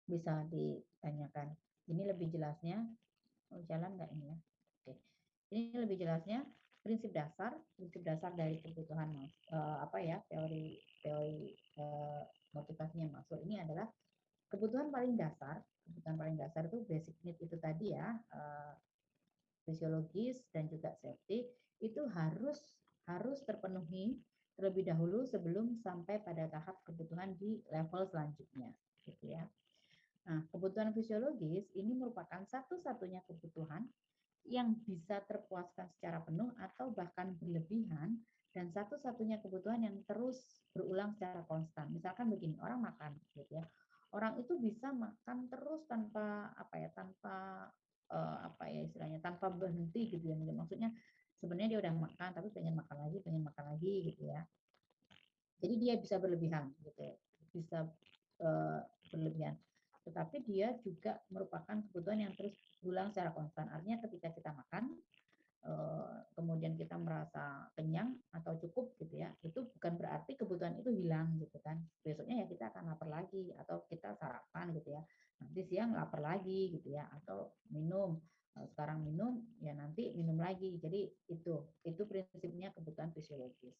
bisa ditanyakan. Ini lebih jelasnya, jalan nggak ini ya? Oke, ini lebih jelasnya prinsip dasar dari kebutuhan apa ya, teori motivasinya Maslow ini adalah kebutuhan paling dasar kebutuhan paling dasar itu basic need itu tadi ya, fisiologis dan juga safety itu harus terpenuhi terlebih dahulu sebelum sampai pada tahap kebutuhan di level selanjutnya, gitu ya. Nah, kebutuhan fisiologis ini merupakan satu-satunya kebutuhan yang bisa terpuaskan secara penuh atau bahkan berlebihan, dan satu-satunya kebutuhan yang terus berulang secara konstan. Misalkan begini, orang makan, gitu ya. Orang itu bisa makan terus tanpa apa ya istilahnya, tanpa berhenti gitu ya. Maksudnya sebenarnya dia udah makan tapi pengen makan lagi gitu ya. Jadi dia bisa berlebihan gitu ya. Bisa berlebihan. Tetapi dia juga merupakan kebutuhan yang terus berulang secara konstan. Artinya ketika kita makan, kemudian kita merasa kenyang atau cukup gitu ya, itu bukan berarti kebutuhan itu hilang gitu kan. Besoknya ya kita akan lapar lagi, atau kita sarapan gitu ya, nanti siang lapar lagi gitu ya, atau minum, sekarang minum ya nanti minum lagi. Jadi itu prinsipnya kebutuhan fisiologis.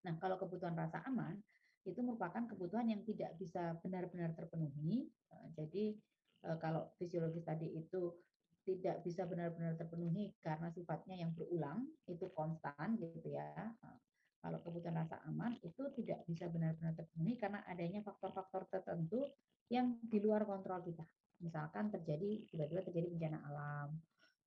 Nah, kalau kebutuhan rasa aman itu merupakan kebutuhan yang tidak bisa benar-benar terpenuhi. Jadi kalau fisiologis tadi itu tidak bisa benar-benar terpenuhi karena sifatnya yang berulang, itu konstan gitu ya. Kalau kebutuhan rasa aman itu tidak bisa benar-benar terpenuhi karena adanya faktor-faktor tertentu yang di luar kontrol kita. Misalkan tiba-tiba terjadi bencana alam,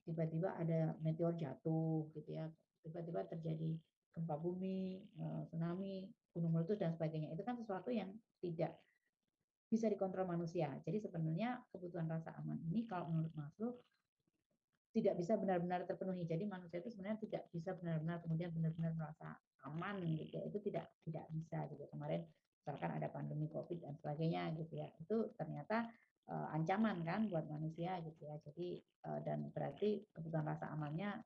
tiba-tiba ada meteor jatuh gitu ya, tiba-tiba terjadi gempa bumi, tsunami, gunung meletus dan sebagainya. Itu kan sesuatu yang tidak bisa dikontrol manusia. Jadi sebenarnya kebutuhan rasa aman ini kalau menurut Maslow tidak bisa benar-benar terpenuhi. Jadi manusia itu sebenarnya tidak bisa benar-benar kemudian benar-benar merasa aman gitu ya. Itu tidak bisa gitu. Kemarin misalkan ada pandemi Covid dan sebagainya gitu ya. Itu ternyata ancaman kan buat manusia gitu ya. Jadi dan berarti kebutuhan rasa amannya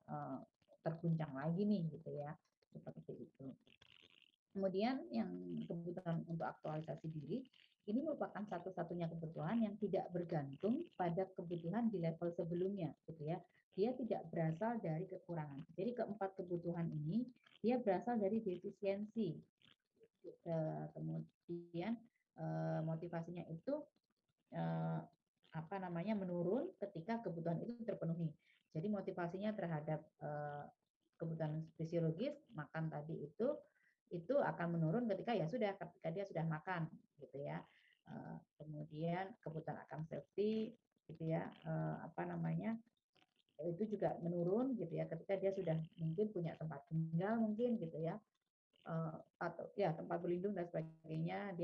terguncang lagi nih gitu ya. Seperti itu. Kemudian yang kebutuhan untuk aktualisasi diri ini merupakan satu-satunya kebutuhan yang tidak bergantung pada kebutuhan di level sebelumnya, gitu ya. Dia tidak berasal dari kekurangan. Jadi keempat kebutuhan ini dia berasal dari defisiensi. Kemudian motivasinya itu menurun ketika kebutuhan itu terpenuhi. Jadi motivasinya terhadap kebutuhan fisiologis makan tadi itu akan menurun ketika dia sudah makan gitu ya. Kemudian kebutuhan akan safety gitu ya, itu juga menurun gitu ya ketika dia sudah mungkin punya tempat tinggal mungkin gitu ya, atau ya tempat berlindung dan sebagainya.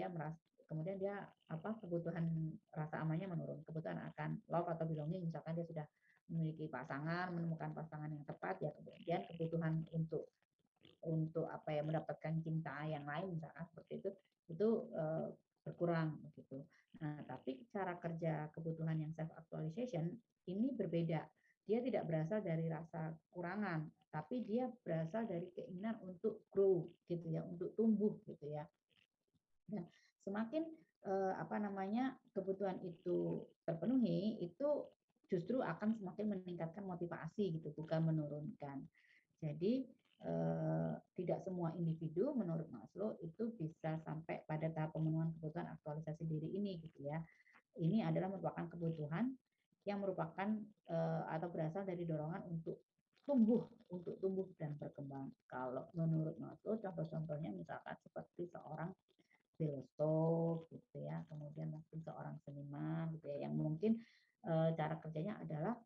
Kemudian dia kebutuhan rasa amannya menurun, kebutuhan akan love atau belonging, misalkan dia sudah memiliki pasangan, menemukan pasangan yang tepat ya, kemudian kebutuhan untuk mendapatkan cinta yang lain misalkan seperti itu berkurang begitu. Nah, tapi cara kerja kebutuhan yang self actualization ini berbeda. Dia tidak berasal dari rasa kekurangan, tapi dia berasal dari keinginan untuk grow gitu ya, untuk tumbuh gitu ya. Dan semakin kebutuhan itu terpenuhi, itu justru akan semakin meningkatkan motivasi gitu, bukan menurunkan. Jadi tidak semua individu menurut Maslow itu bisa sampai pada tahap pemenuhan kebutuhan aktualisasi diri ini gitu ya. Ini adalah merupakan kebutuhan yang merupakan atau berasal dari dorongan untuk tumbuh dan berkembang. Kalau menurut Maslow contoh-contohnya misalkan seperti seorang filosof gitu ya, kemudian mungkin seorang seniman gitu ya, yang mungkin cara kerjanya adalah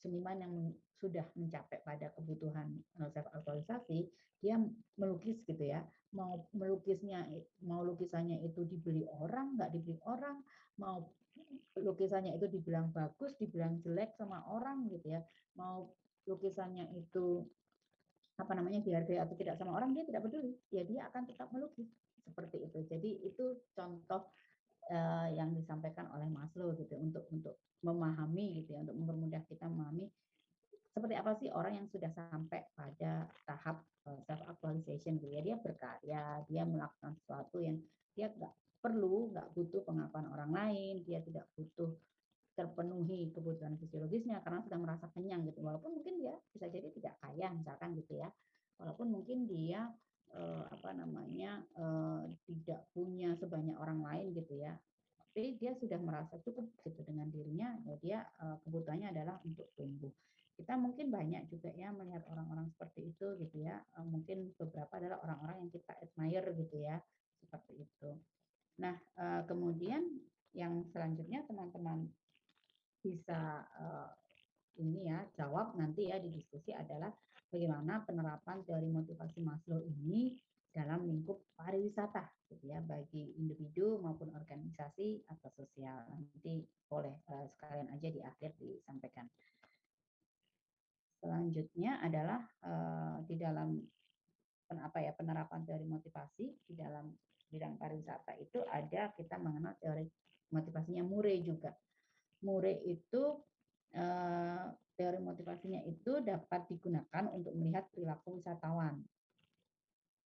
seniman yang sudah mencapai pada kebutuhan self aktualisasi, dia melukis gitu ya. Mau lukisannya itu dibeli orang, nggak dibeli orang, mau lukisannya itu dibilang bagus, dibilang jelek sama orang gitu ya. Mau lukisannya itu dihargai atau tidak sama orang, dia tidak peduli. Ya dia akan tetap melukis seperti itu. Jadi itu contoh yang disampaikan oleh Maslow gitu untuk memahami gitu ya, untuk mempermudah kita memahami seperti apa sih orang yang sudah sampai pada tahap self actualization gitu ya. Dia berkarya, dia melakukan sesuatu yang dia nggak butuh pengakuan orang lain, dia tidak butuh terpenuhi kebutuhan fisiologisnya karena sudah merasa kenyang gitu. Walaupun mungkin dia bisa jadi tidak kaya misalkan gitu ya. Walaupun mungkin dia tidak punya sebanyak orang lain gitu ya. tapi dia sudah merasa cukup gitu dengan dirinya, ya dia kebutuhannya adalah untuk tumbuh. Kita mungkin banyak juga ya melihat orang-orang seperti itu gitu ya. Mungkin beberapa adalah orang-orang yang kita admire gitu ya, seperti itu. Nah, kemudian yang selanjutnya teman-teman bisa ini ya jawab nanti ya di diskusi adalah bagaimana penerapan teori motivasi Maslow ini dalam lingkup pariwisata gitu ya, bagi individu maupun organisasi atau sosial. Nanti boleh sekalian aja di akhir disampaikan. Selanjutnya adalah di dalam penerapan teori motivasi di dalam bidang pariwisata itu ada kita mengenal teori motivasinya Murray juga. Murray itu teori motivasinya itu dapat digunakan untuk melihat perilaku wisatawan.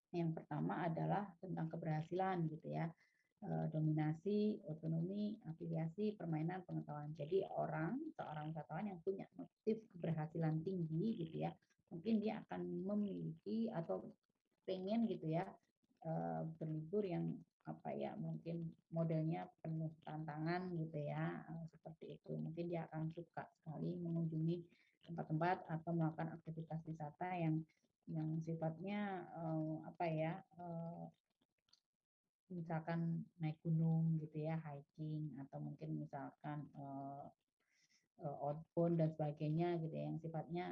Yang pertama adalah tentang keberhasilan gitu ya. Dominasi, otonomi, afiliasi, permainan, pengetahuan. Jadi seorang wisatawan yang punya motif keberhasilan tinggi gitu ya, mungkin dia akan memiliki atau pengen gitu ya berlibur yang mungkin modelnya penuh tantangan gitu ya, seperti itu. Mungkin dia akan suka sekali mengunjungi tempat-tempat atau melakukan aktivitas wisata yang sifatnya misalkan naik gunung gitu ya, hiking, atau mungkin misalkan outbound dan sebagainya gitu ya, yang sifatnya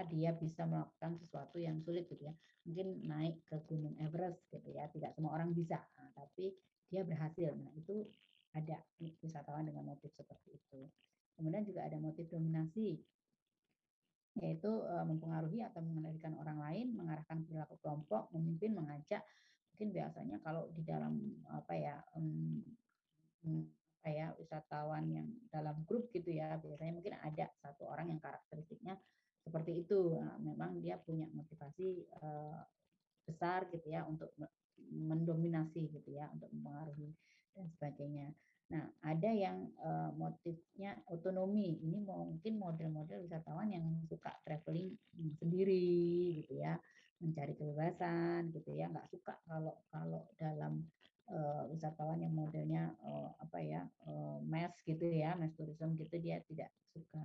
dia bisa melakukan sesuatu yang sulit gitu ya, mungkin naik ke Gunung Everest gitu ya, tidak semua orang bisa, tapi dia berhasil. Nah itu ada wisatawan dengan motif seperti itu. Kemudian juga ada motif dominasi, yaitu mempengaruhi atau mengendalikan orang lain, mengarahkan perilaku kelompok, memimpin, mengajak. Mungkin biasanya kalau di dalam wisatawan yang dalam grup gitu ya, biasanya mungkin ada satu orang yang karakteristiknya seperti itu. Nah, memang dia punya motivasi besar gitu ya untuk mendominasi gitu ya, untuk mempengaruhi dan sebagainya. Nah, ada yang motifnya otonomi. Ini mungkin model-model wisatawan yang suka traveling sendiri gitu ya, mencari kebebasan gitu ya, nggak suka kalau dalam wisatawan yang modelnya mass gitu ya, mass tourism gitu, dia tidak suka.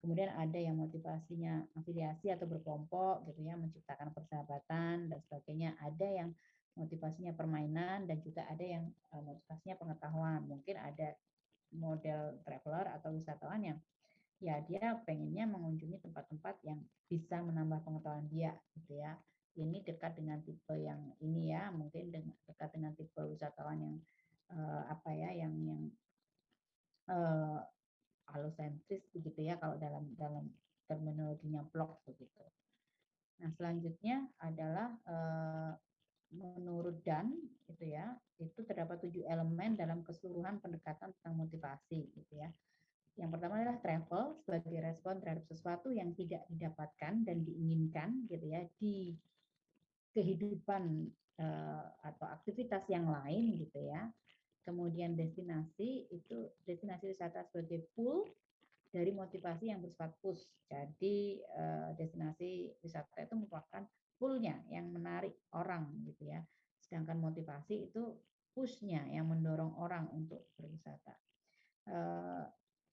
Kemudian ada yang motivasinya afiliasi atau berkelompok gitu ya, menciptakan persahabatan dan sebagainya. Ada yang motivasinya permainan dan juga ada yang motivasinya pengetahuan. Mungkin ada model traveler atau wisatawan yang ya dia pengennya mengunjungi tempat-tempat yang bisa menambah pengetahuan dia gitu ya. Ini dekat dengan tipe yang ini ya, mungkin dekat dengan tipe wisatawan yang yang alosentris begitu ya kalau dalam terminologinya blog begitu. Nah, selanjutnya adalah menurut Dan itu ya, itu terdapat 7 elemen dalam keseluruhan pendekatan tentang motivasi gitu ya. Yang pertama adalah travel sebagai respon terhadap sesuatu yang tidak didapatkan dan diinginkan gitu ya di kehidupan atau aktivitas yang lain gitu ya. Kemudian destinasi wisata sebagai pool dari motivasi yang bersifat push. Jadi destinasi wisata itu merupakan pull-nya yang menarik orang gitu ya. Sedangkan motivasi itu push-nya yang mendorong orang untuk berwisata.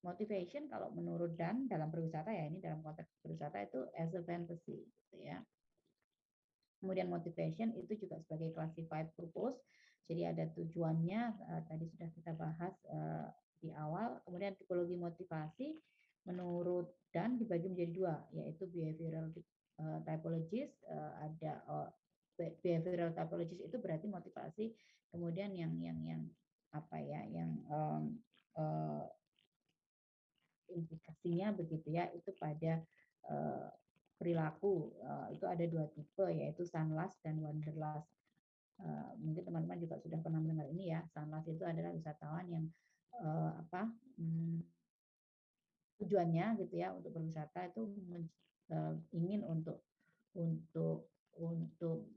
Motivation kalau menurut Dan dalam berwisata ya, ini dalam konteks berwisata itu as a fantasy gitu ya. Kemudian motivation itu juga sebagai classified purpose. Jadi ada tujuannya, tadi sudah kita bahas di awal. Kemudian tipologi motivasi menurut Dan dibagi menjadi dua, yaitu behavioral typologies. Ada behavioral typologies itu berarti motivasi, kemudian yang implikasinya begitu ya, itu pada perilaku. Itu ada dua tipe, yaitu sunlust dan wanderlust. Mungkin teman-teman juga sudah pernah mendengar ini ya. Sunlust itu adalah wisatawan yang tujuannya gitu ya untuk berwisata itu ingin untuk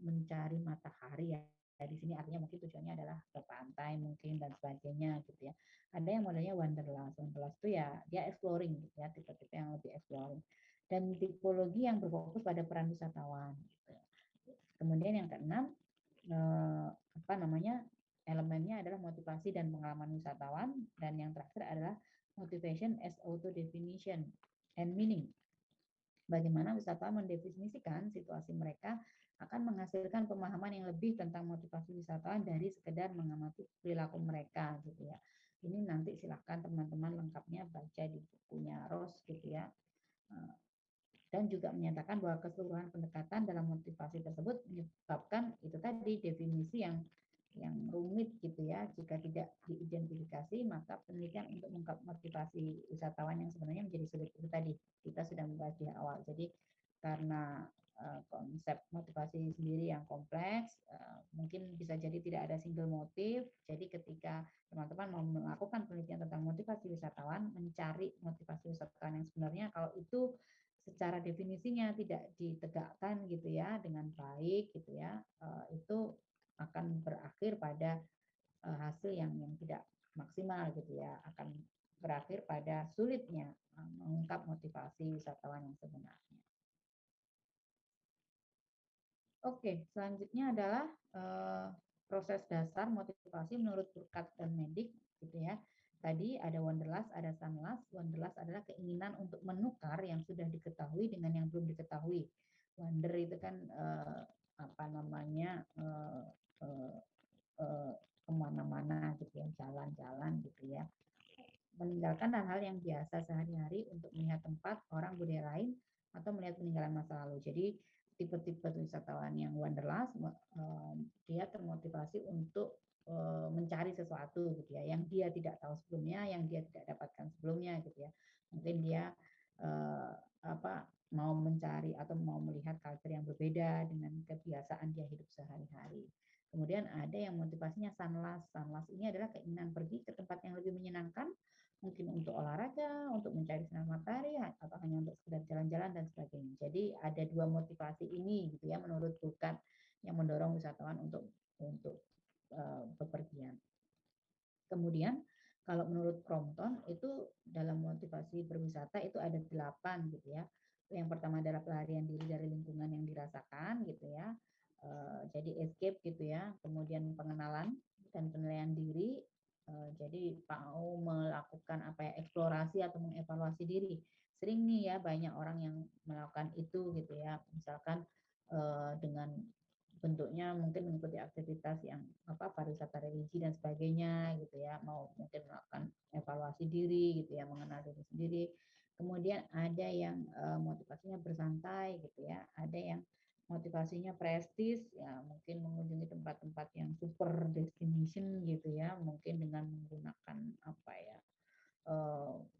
mencari matahari ya. Di sini artinya mungkin tujuannya adalah ke pantai mungkin dan sebagainya gitu ya. Ada yang modelnya wanderlust. Wanderlust itu ya dia exploring gitu ya, tipe-tipe yang lebih exploring. Dan tipologi yang berfokus pada peran wisatawan gitu. Kemudian yang keenam elemennya adalah motivasi dan pengalaman wisatawan, dan yang terakhir adalah motivation as auto definition and meaning. Bagaimana wisatawan mendefinisikan situasi mereka akan menghasilkan pemahaman yang lebih tentang motivasi wisatawan dari sekedar mengamati perilaku mereka gitu ya. Ini nanti silahkan teman-teman lengkapnya baca di bukunya Ross gitu ya. Dan juga menyatakan bahwa keseluruhan pendekatan dalam motivasi tersebut menyebabkan itu tadi definisi yang rumit gitu ya. Jika tidak diidentifikasi, maka penelitian untuk mengungkap motivasi wisatawan yang sebenarnya menjadi sulit. Itu tadi kita sudah membahas di awal. Jadi karena konsep motivasi sendiri yang kompleks, mungkin bisa jadi tidak ada single motif. Jadi ketika teman-teman mau melakukan penelitian tentang motivasi wisatawan, mencari motivasi wisatawan yang sebenarnya, kalau itu secara definisinya tidak ditegakkan gitu ya dengan baik gitu ya, itu akan berakhir pada hasil yang tidak maksimal gitu ya, akan berakhir pada sulitnya mengungkap motivasi wisatawan yang sebenarnya. Oke, selanjutnya adalah proses dasar motivasi menurut Burkhardt dan Mendick gitu ya. Tadi ada wanderlust, ada sunlust. Wanderlust adalah keinginan untuk menukar yang sudah diketahui dengan yang belum diketahui. Wander itu kan apa namanya kemana-mana gitu ya, jalan-jalan gitu ya. Meninggalkan hal-hal yang biasa sehari-hari untuk melihat tempat, orang, budaya lain, atau melihat peninggalan masa lalu. Jadi tipe-tipe wisatawan yang wanderlust, dia termotivasi untuk mencari sesuatu gitu ya, yang dia tidak tahu sebelumnya, yang dia tidak dapatkan sebelumnya gitu ya. Mungkin dia mau mencari atau mau melihat culture yang berbeda dengan kebiasaan dia hidup sehari-hari. Kemudian ada yang motivasinya sunlust. Sunlust ini adalah keinginan pergi ke tempat yang lebih menyenangkan, mungkin untuk olahraga, untuk mencari sinar matahari, atau hanya untuk sekedar jalan-jalan dan sebagainya. Jadi ada dua motivasi ini gitu ya menurut Burkhardt yang mendorong wisatawan untuk bepergian. Kemudian kalau menurut Crompton itu dalam motivasi berwisata itu ada 8 gitu ya. Yang pertama adalah pelarian diri dari lingkungan yang dirasakan gitu ya. Jadi escape gitu ya. Kemudian pengenalan dan penilaian diri. Jadi mau melakukan eksplorasi atau mengevaluasi diri. Sering nih ya banyak orang yang melakukan itu gitu ya. Misalkan dengan bentuknya mungkin mengikuti aktivitas yang pariwisata religi dan sebagainya gitu ya, mau mungkin melakukan evaluasi diri gitu ya, mengenal diri sendiri. Kemudian ada yang motivasinya bersantai gitu ya, ada yang motivasinya prestis ya, mungkin mengunjungi tempat-tempat yang super destination gitu ya, mungkin dengan menggunakan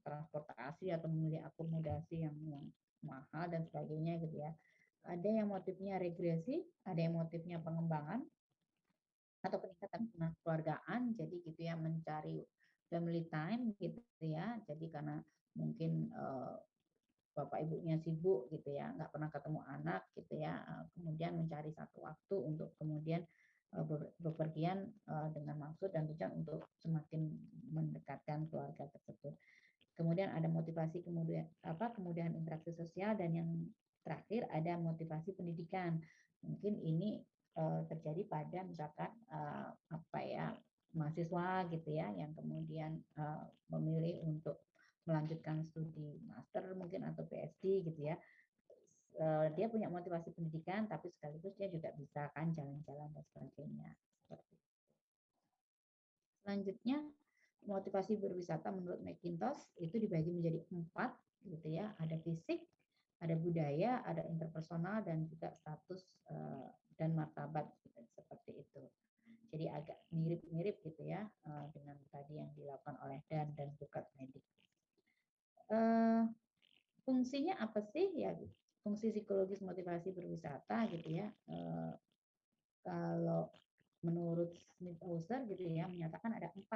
transportasi atau memilih akomodasi yang mahal dan sebagainya gitu ya. Ada yang motifnya regresi, ada yang motifnya pengembangan atau peningkatan kekeluargaan, jadi gitu ya, mencari family time gitu ya. Jadi karena mungkin bapak ibunya sibuk gitu ya, nggak pernah ketemu anak gitu ya, kemudian mencari satu waktu untuk kemudian bepergian dengan maksud dan tujuan untuk semakin mendekatkan keluarga tersebut. Kemudian ada motivasi kemudahan interaksi sosial, dan yang terakhir ada motivasi pendidikan. Mungkin ini terjadi pada misalkan mahasiswa gitu ya yang kemudian memilih untuk melanjutkan studi master mungkin atau PhD gitu ya. Dia punya motivasi pendidikan tapi sekaligus dia juga bisa kan jalan-jalan dan sebagainya. Selanjutnya motivasi berwisata menurut McIntosh itu dibagi menjadi 4 gitu ya, ada fisik, ada budaya, ada interpersonal, dan juga status dan martabat seperti itu. Jadi agak mirip-mirip gitu ya dengan tadi yang dilakukan oleh Dan Burkhardt Mendick. Fungsinya apa sih ya? Fungsi psikologis motivasi berwisata gitu ya. Kalau menurut Smith-Hauser gitu ya menyatakan ada 4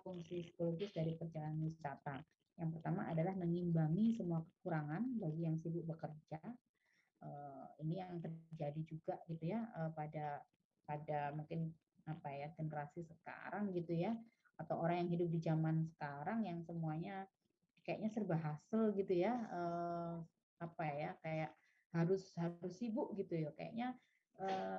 fungsi psikologis dari perjalanan wisata. Yang pertama adalah mengimbangi semua kekurangan bagi yang sibuk bekerja. Ini yang terjadi juga gitu ya pada mungkin generasi sekarang gitu ya, atau orang yang hidup di zaman sekarang yang semuanya kayaknya serba hasil gitu ya, kayak harus sibuk gitu ya, kayaknya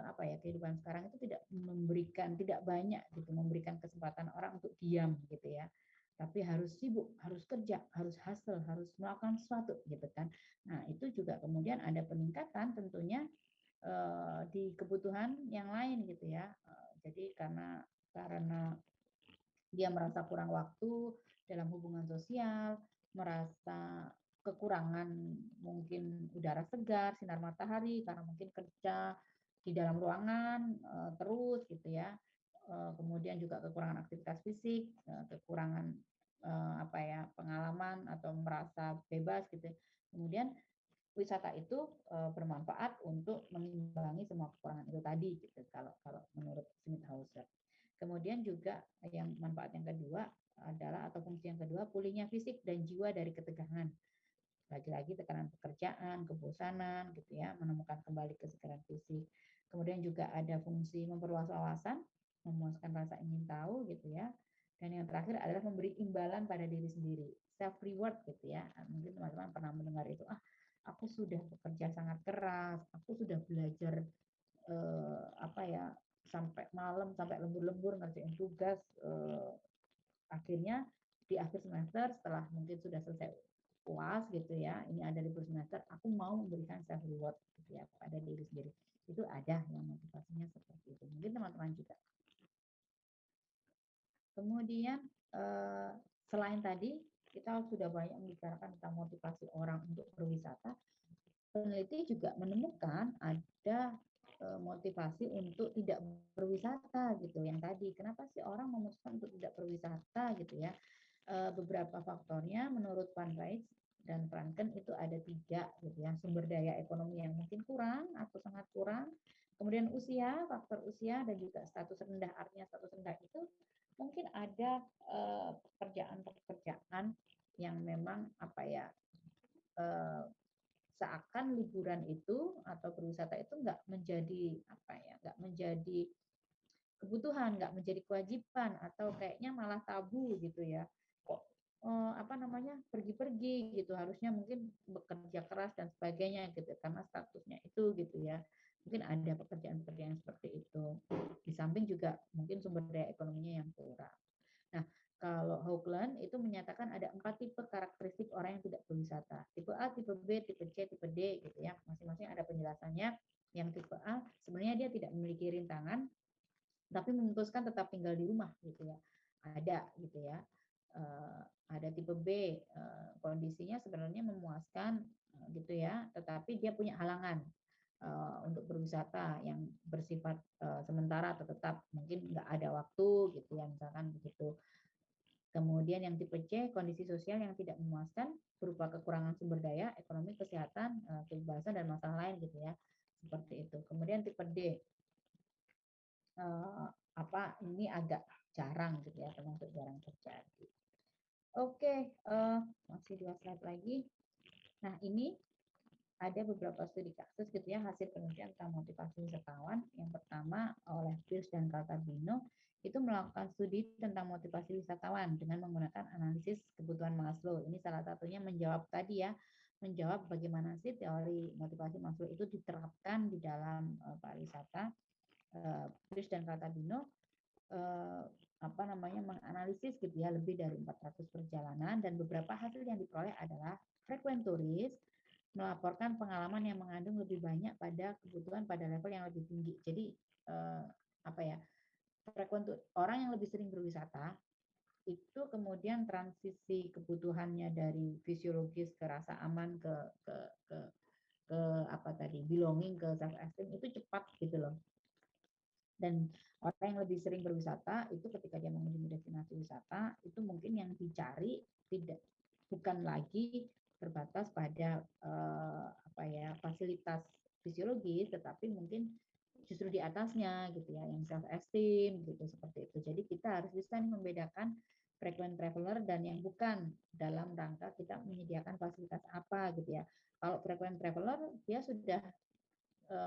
apa ya, kehidupan sekarang itu tidak banyak gitu memberikan kesempatan orang untuk diam gitu ya, tapi harus sibuk, harus kerja, harus hustle, harus melakukan sesuatu gitu kan. Nah itu juga kemudian ada peningkatan tentunya di kebutuhan yang lain gitu ya. Jadi karena dia merasa kurang waktu dalam hubungan sosial, merasa kekurangan mungkin udara segar, sinar matahari karena mungkin kerja di dalam ruangan terus gitu ya. Kemudian juga kekurangan aktivitas fisik, kekurangan apa ya, pengalaman atau merasa bebas gitu. Kemudian wisata itu bermanfaat untuk mengimbangi semua kekurangan itu tadi gitu kalau kalau menurut Schmidhauser. Kemudian juga yang manfaat yang kedua adalah atau fungsi yang kedua pulihnya fisik dan jiwa dari ketegangan. Lagi-lagi tekanan pekerjaan, kebosanan gitu ya, menemukan kembali kesegaran fisik. Kemudian juga ada fungsi memperluas wawasan, memuaskan rasa ingin tahu gitu ya. Dan yang terakhir adalah memberi imbalan pada diri sendiri, self reward gitu ya. Mungkin teman-teman pernah mendengar itu, aku sudah bekerja sangat keras, aku sudah belajar apa ya sampai malam, sampai lembur-lembur ngerjain tugas, akhirnya di akhir semester setelah mungkin sudah selesai puas gitu ya, ini ada libur semester, aku mau memberikan self reward gitu ya pada diri sendiri. Itu ada yang motivasinya seperti itu. Mungkin teman-teman juga. Kemudian selain tadi kita sudah banyak membicarakan tentang motivasi orang untuk berwisata, peneliti juga menemukan ada motivasi untuk tidak berwisata gitu yang tadi. Kenapa sih orang memutuskan untuk tidak berwisata gitu ya? Beberapa faktornya menurut Van Rijs dan Franken itu ada 3 gitu ya. Sumber daya ekonomi yang mungkin kurang atau sangat kurang, kemudian usia, faktor usia, dan juga status rendah. Artinya status rendah itu mungkin ada pekerjaan-pekerjaan yang memang apa ya, seakan liburan itu atau berwisata itu nggak menjadi apa ya, nggak menjadi kebutuhan, nggak menjadi kewajiban atau kayaknya malah tabu gitu ya. Kok apa namanya, pergi-pergi gitu, harusnya mungkin bekerja keras dan sebagainya gitu karena statusnya itu gitu ya. Mungkin ada pekerjaan-pekerjaan seperti itu. Di samping juga mungkin sumber daya ekonominya yang kurang. Nah, kalau Hoagland itu menyatakan ada 4 tipe karakteristik orang yang tidak berwisata. Tipe A, tipe B, tipe C, tipe D gitu ya. Masing-masing ada penjelasannya. Yang tipe A sebenarnya dia tidak memiliki rintangan, tapi memutuskan tetap tinggal di rumah gitu ya. Ada gitu ya. Ada tipe B, kondisinya sebenarnya memuaskan gitu ya, tetapi dia punya halangan untuk berwisata yang bersifat sementara atau tetap, mungkin nggak ada waktu gitu ya, misalkan begitu. Kemudian yang tipe C, kondisi sosial yang tidak memuaskan berupa kekurangan sumber daya, ekonomi, kesehatan, kebebasan, dan masalah lain gitu ya. Seperti itu. Kemudian tipe D, ini agak jarang gitu ya, termasuk jarang terjadi. Oke, masih 2 slide lagi. Nah, ini ada beberapa studi kasus gitu ya, hasil penelitian tentang motivasi wisatawan. Yang pertama oleh Pierce dan Caltabino itu melakukan studi tentang motivasi wisatawan dengan menggunakan analisis kebutuhan Maslow. Ini salah satunya menjawab tadi ya, menjawab bagaimana sih teori motivasi Maslow itu diterapkan di dalam pariwisata. Pierce dan Caltabino menganalisis gitu ya lebih dari 400 perjalanan, dan beberapa hasil yang diperoleh adalah frequent tourist melaporkan pengalaman yang mengandung lebih banyak pada kebutuhan pada level yang lebih tinggi. Jadi orang yang lebih sering berwisata itu kemudian transisi kebutuhannya dari fisiologis ke rasa aman ke apa tadi, belonging, ke self esteem itu cepat gitu loh. Dan orang yang lebih sering berwisata itu ketika dia mengunjungi destinasi wisata itu mungkin yang dicari bukan lagi terbatas pada fasilitas fisiologis, tetapi mungkin justru di atasnya gitu ya, yang self esteem gitu, seperti itu. Jadi kita harus bisa nih membedakan frequent traveler dan yang bukan, dalam rangka kita menyediakan fasilitas apa gitu ya. Kalau frequent traveler dia sudah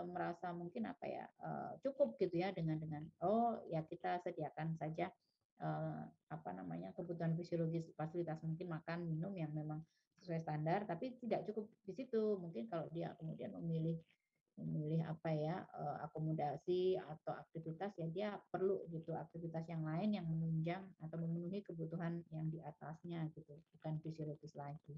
merasa mungkin cukup gitu ya dengan ya kita sediakan saja kebutuhan fisiologis, fasilitas mungkin makan minum yang memang sesuai standar, tapi tidak cukup di situ. Mungkin kalau dia kemudian memilih ya akomodasi atau aktivitas, ya dia perlu gitu aktivitas yang lain yang menunjang atau memenuhi kebutuhan yang di atasnya gitu, bukan fisiologis lagi.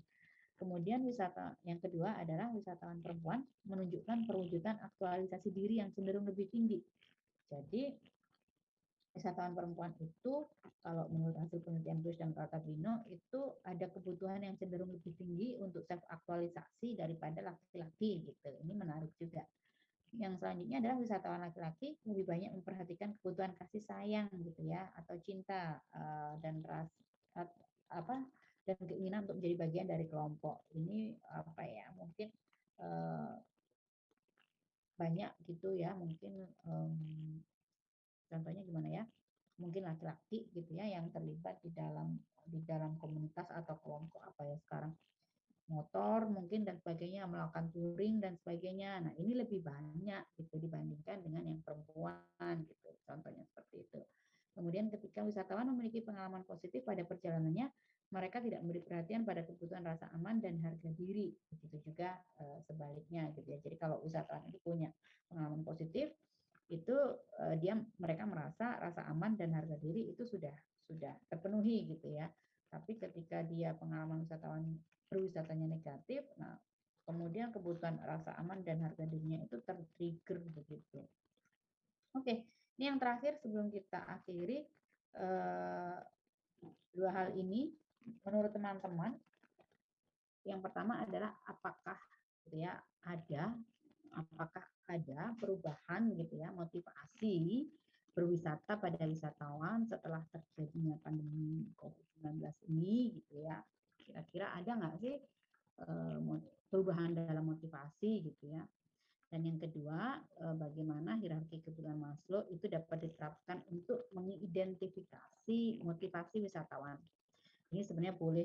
Kemudian wisata yang kedua adalah wisatawan perempuan menunjukkan perwujudan aktualisasi diri yang cenderung lebih tinggi. Jadi wisatawan perempuan itu kalau menurut hasil penelitian Bruce dan Cartabino itu ada kebutuhan yang cenderung lebih tinggi untuk self aktualisasi daripada laki-laki gitu. Ini menarik juga. Yang selanjutnya adalah wisatawan laki-laki lebih banyak memperhatikan kebutuhan kasih sayang gitu ya, atau cinta dan apa dan keinginan untuk menjadi bagian dari kelompok. Ini apa ya, mungkin banyak gitu ya, mungkin contohnya gimana ya, mungkin laki-laki gitu ya yang terlibat di dalam komunitas atau kelompok apa ya sekarang, motor mungkin dan sebagainya, melakukan touring dan sebagainya. Nah, ini lebih banyak gitu dibandingkan dengan yang perempuan gitu. Contohnya seperti itu. Kemudian ketika wisatawan memiliki pengalaman positif pada perjalanannya, mereka tidak memberi perhatian pada kebutuhan rasa aman dan harga diri. Begitu juga sebaliknya gitu ya. Jadi kalau wisatawan itu punya pengalaman positif, itu mereka merasa rasa aman dan harga diri itu sudah terpenuhi gitu ya. Tapi ketika dia pengalaman wisatawan berwisatanya negatif, nah kemudian kebutuhan rasa aman dan harga dirinya itu tertrigger begitu. Oke, ini yang terakhir sebelum kita akhiri, dua hal ini menurut teman-teman, yang pertama adalah apakah gitu ya apakah ada perubahan gitu ya motivasi berwisata pada wisatawan setelah terjadinya pandemi COVID-19 ini gitu ya. Kira-kira ada nggak sih perubahan dalam motivasi gitu ya. Dan yang kedua, bagaimana hierarki kebutuhan Maslow itu dapat diterapkan untuk mengidentifikasi motivasi wisatawan. Ini sebenarnya boleh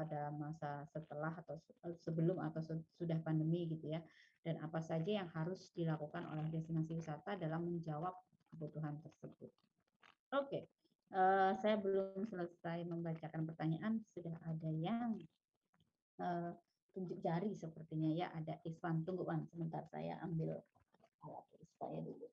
dalam masa setelah atau sebelum atau sudah pandemi gitu ya. Dan apa saja yang harus dilakukan oleh destinasi wisata dalam menjawab kebutuhan tersebut. Oke, saya belum selesai membacakan pertanyaan, sudah ada yang tunjuk jari sepertinya ya. Ada Iswan, tunggu Wan, sebentar saya ambil alat tulis saya dulu.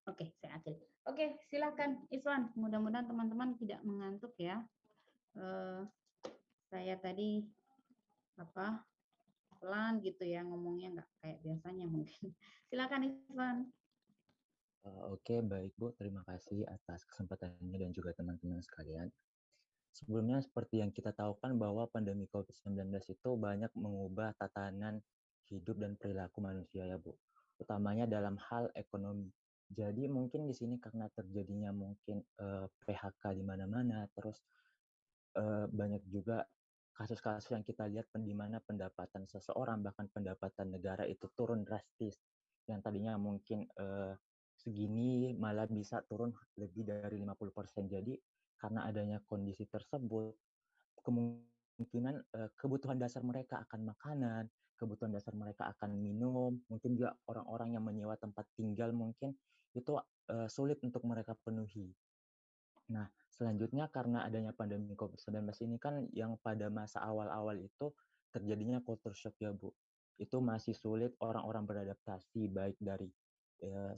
Oke, saya akhiri. Oke, silakan Iswan. Mudah-mudahan teman-teman tidak mengantuk ya. Saya tadi pelan gitu ya ngomongnya, nggak kayak biasanya mungkin. Silakan Iswan. Oke, baik Bu. Terima kasih atas kesempatannya dan juga teman-teman sekalian. Sebelumnya seperti yang kita tahu kan bahwa pandemi COVID-19 itu banyak mengubah tatanan hidup dan perilaku manusia ya Bu. Utamanya dalam hal ekonomi. Jadi mungkin di sini karena terjadinya mungkin PHK di mana-mana, terus banyak juga kasus-kasus yang kita lihat di mana pendapatan seseorang bahkan pendapatan negara itu turun drastis, yang tadinya mungkin segini malah bisa turun lebih dari 50%. Jadi karena adanya kondisi tersebut, kemungkinan kebutuhan dasar mereka akan makanan, kebutuhan dasar mereka akan minum, mungkin juga orang-orang yang menyewa tempat tinggal mungkin itu sulit untuk mereka penuhi. Nah, selanjutnya karena adanya pandemi COVID-19 ini kan yang pada masa awal-awal itu terjadinya culture shock ya Bu. Itu masih sulit orang-orang beradaptasi baik dari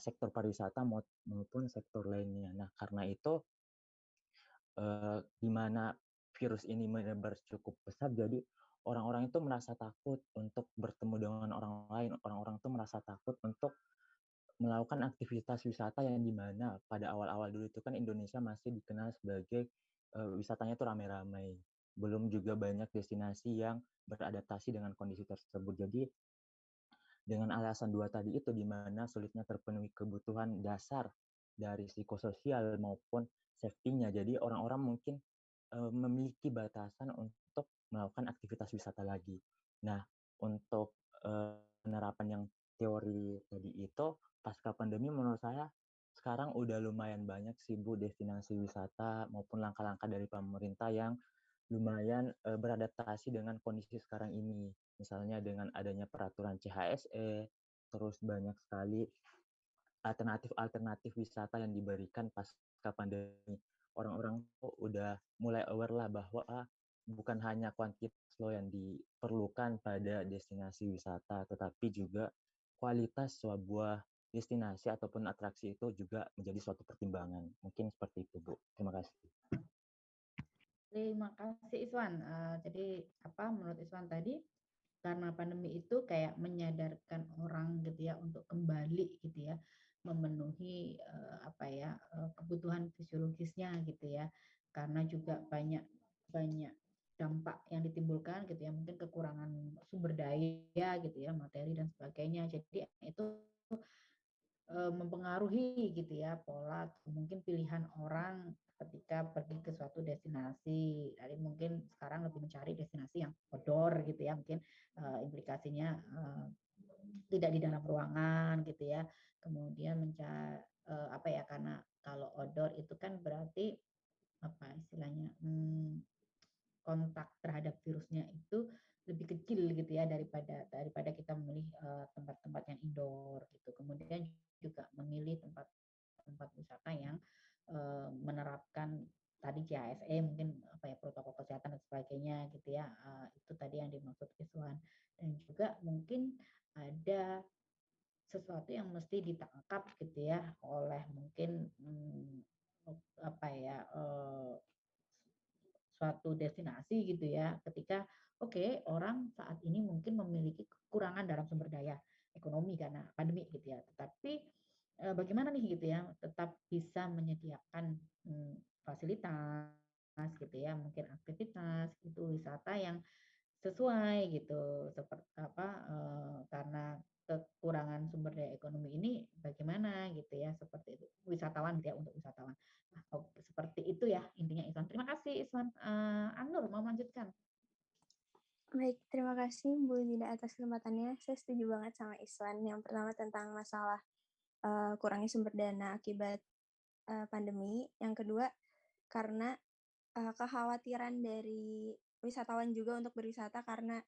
sektor pariwisata maupun sektor lainnya. Nah, karena itu di mana virus ini menyebar cukup besar, jadi orang-orang itu merasa takut untuk bertemu dengan orang lain. Orang-orang itu merasa takut untuk melakukan aktivitas wisata yang dimana pada awal-awal dulu itu kan Indonesia masih dikenal sebagai wisatanya itu ramai-ramai. Belum juga banyak destinasi yang beradaptasi dengan kondisi tersebut. Jadi dengan alasan dua tadi itu di mana sulitnya terpenuhi kebutuhan dasar dari psikososial maupun safety-nya. Jadi orang-orang mungkin memiliki batasan untuk melakukan aktivitas wisata lagi. Nah, untuk penerapan yang teori tadi itu pasca pandemi menurut saya sekarang udah lumayan banyak sih Bu destinasi wisata maupun langkah-langkah dari pemerintah yang lumayan beradaptasi dengan kondisi sekarang ini. Misalnya dengan adanya peraturan CHSE, terus banyak sekali alternatif-alternatif wisata yang diberikan pasca pandemi. Orang-orang tuh udah mulai aware lah bahwa bukan hanya kuantitas loh yang diperlukan pada destinasi wisata, tetapi juga kualitas sebuah destinasi ataupun atraksi itu juga menjadi suatu pertimbangan. Mungkin seperti itu, Bu. Terima kasih. Terima kasih Iswan. Jadi menurut Iswan tadi karena pandemi itu kayak menyadarkan orang gitu ya untuk kembali gitu ya memenuhi kebutuhan fisiologisnya gitu ya. Karena juga banyak banyak dampak yang ditimbulkan gitu ya, mungkin kekurangan sumber daya gitu ya, materi dan sebagainya. Jadi itu mempengaruhi gitu ya pola atau mungkin pilihan orang ketika pergi ke suatu destinasi. Jadi mungkin sekarang lebih mencari destinasi yang outdoor gitu ya, mungkin implikasinya tidak di dalam ruangan gitu ya. Kemudian mencari karena kalau outdoor itu kan berarti apa istilahnya kontak terhadap virusnya itu lebih kecil gitu ya daripada kita memilih tempat-tempat yang indoor gitu. Kemudian juga memilih tempat wisata yang menerapkan tadi CHSE mungkin protokol kesehatan dan sebagainya gitu ya. Itu tadi yang dimaksud Iswan. Dan juga mungkin ada sesuatu yang mesti ditangkap gitu ya oleh mungkin suatu destinasi gitu ya ketika orang saat ini mungkin memiliki kekurangan dalam sumber daya ekonomi karena pandemi gitu ya, tetapi bagaimana nih gitu ya tetap bisa menyediakan fasilitas gitu ya, mungkin aktivitas itu wisata yang sesuai gitu seperti karena kekurangan sumber daya ekonomi ini bagaimana gitu ya, seperti itu wisatawan gitu ya, untuk wisatawan. Nah, seperti itu ya intinya Iswan. Terima kasih Iswan. Anur mau melanjutkan. Baik, terima kasih Bu Lida atas kesempatannya. Saya setuju banget sama Iswan. Yang pertama tentang masalah kurangnya sumber dana akibat pandemi. Yang kedua, karena kekhawatiran dari wisatawan juga untuk berwisata karena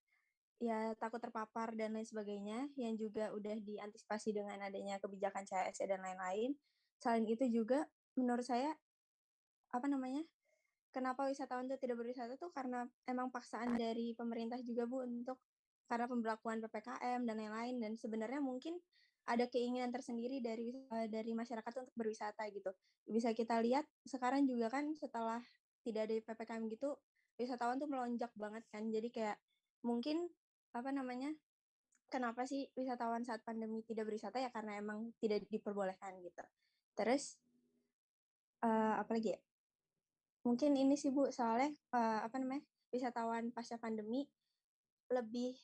ya takut terpapar dan lain sebagainya, yang juga udah diantisipasi dengan adanya kebijakan CHSE dan lain-lain. Selain itu juga menurut saya kenapa wisatawan itu tidak berwisata tuh karena emang paksaan dari pemerintah juga Bu untuk karena pemberlakuan PPKM dan lain-lain, dan sebenarnya mungkin ada keinginan tersendiri dari masyarakat untuk berwisata gitu. Bisa kita lihat sekarang juga kan setelah tidak ada PPKM gitu, wisatawan tuh melonjak banget kan. Jadi kayak mungkin kenapa sih wisatawan saat pandemi tidak berwisata ya karena emang tidak diperbolehkan gitu. Terus apalagi ya? Mungkin ini sih Bu, soalnya wisatawan pasca pandemi lebih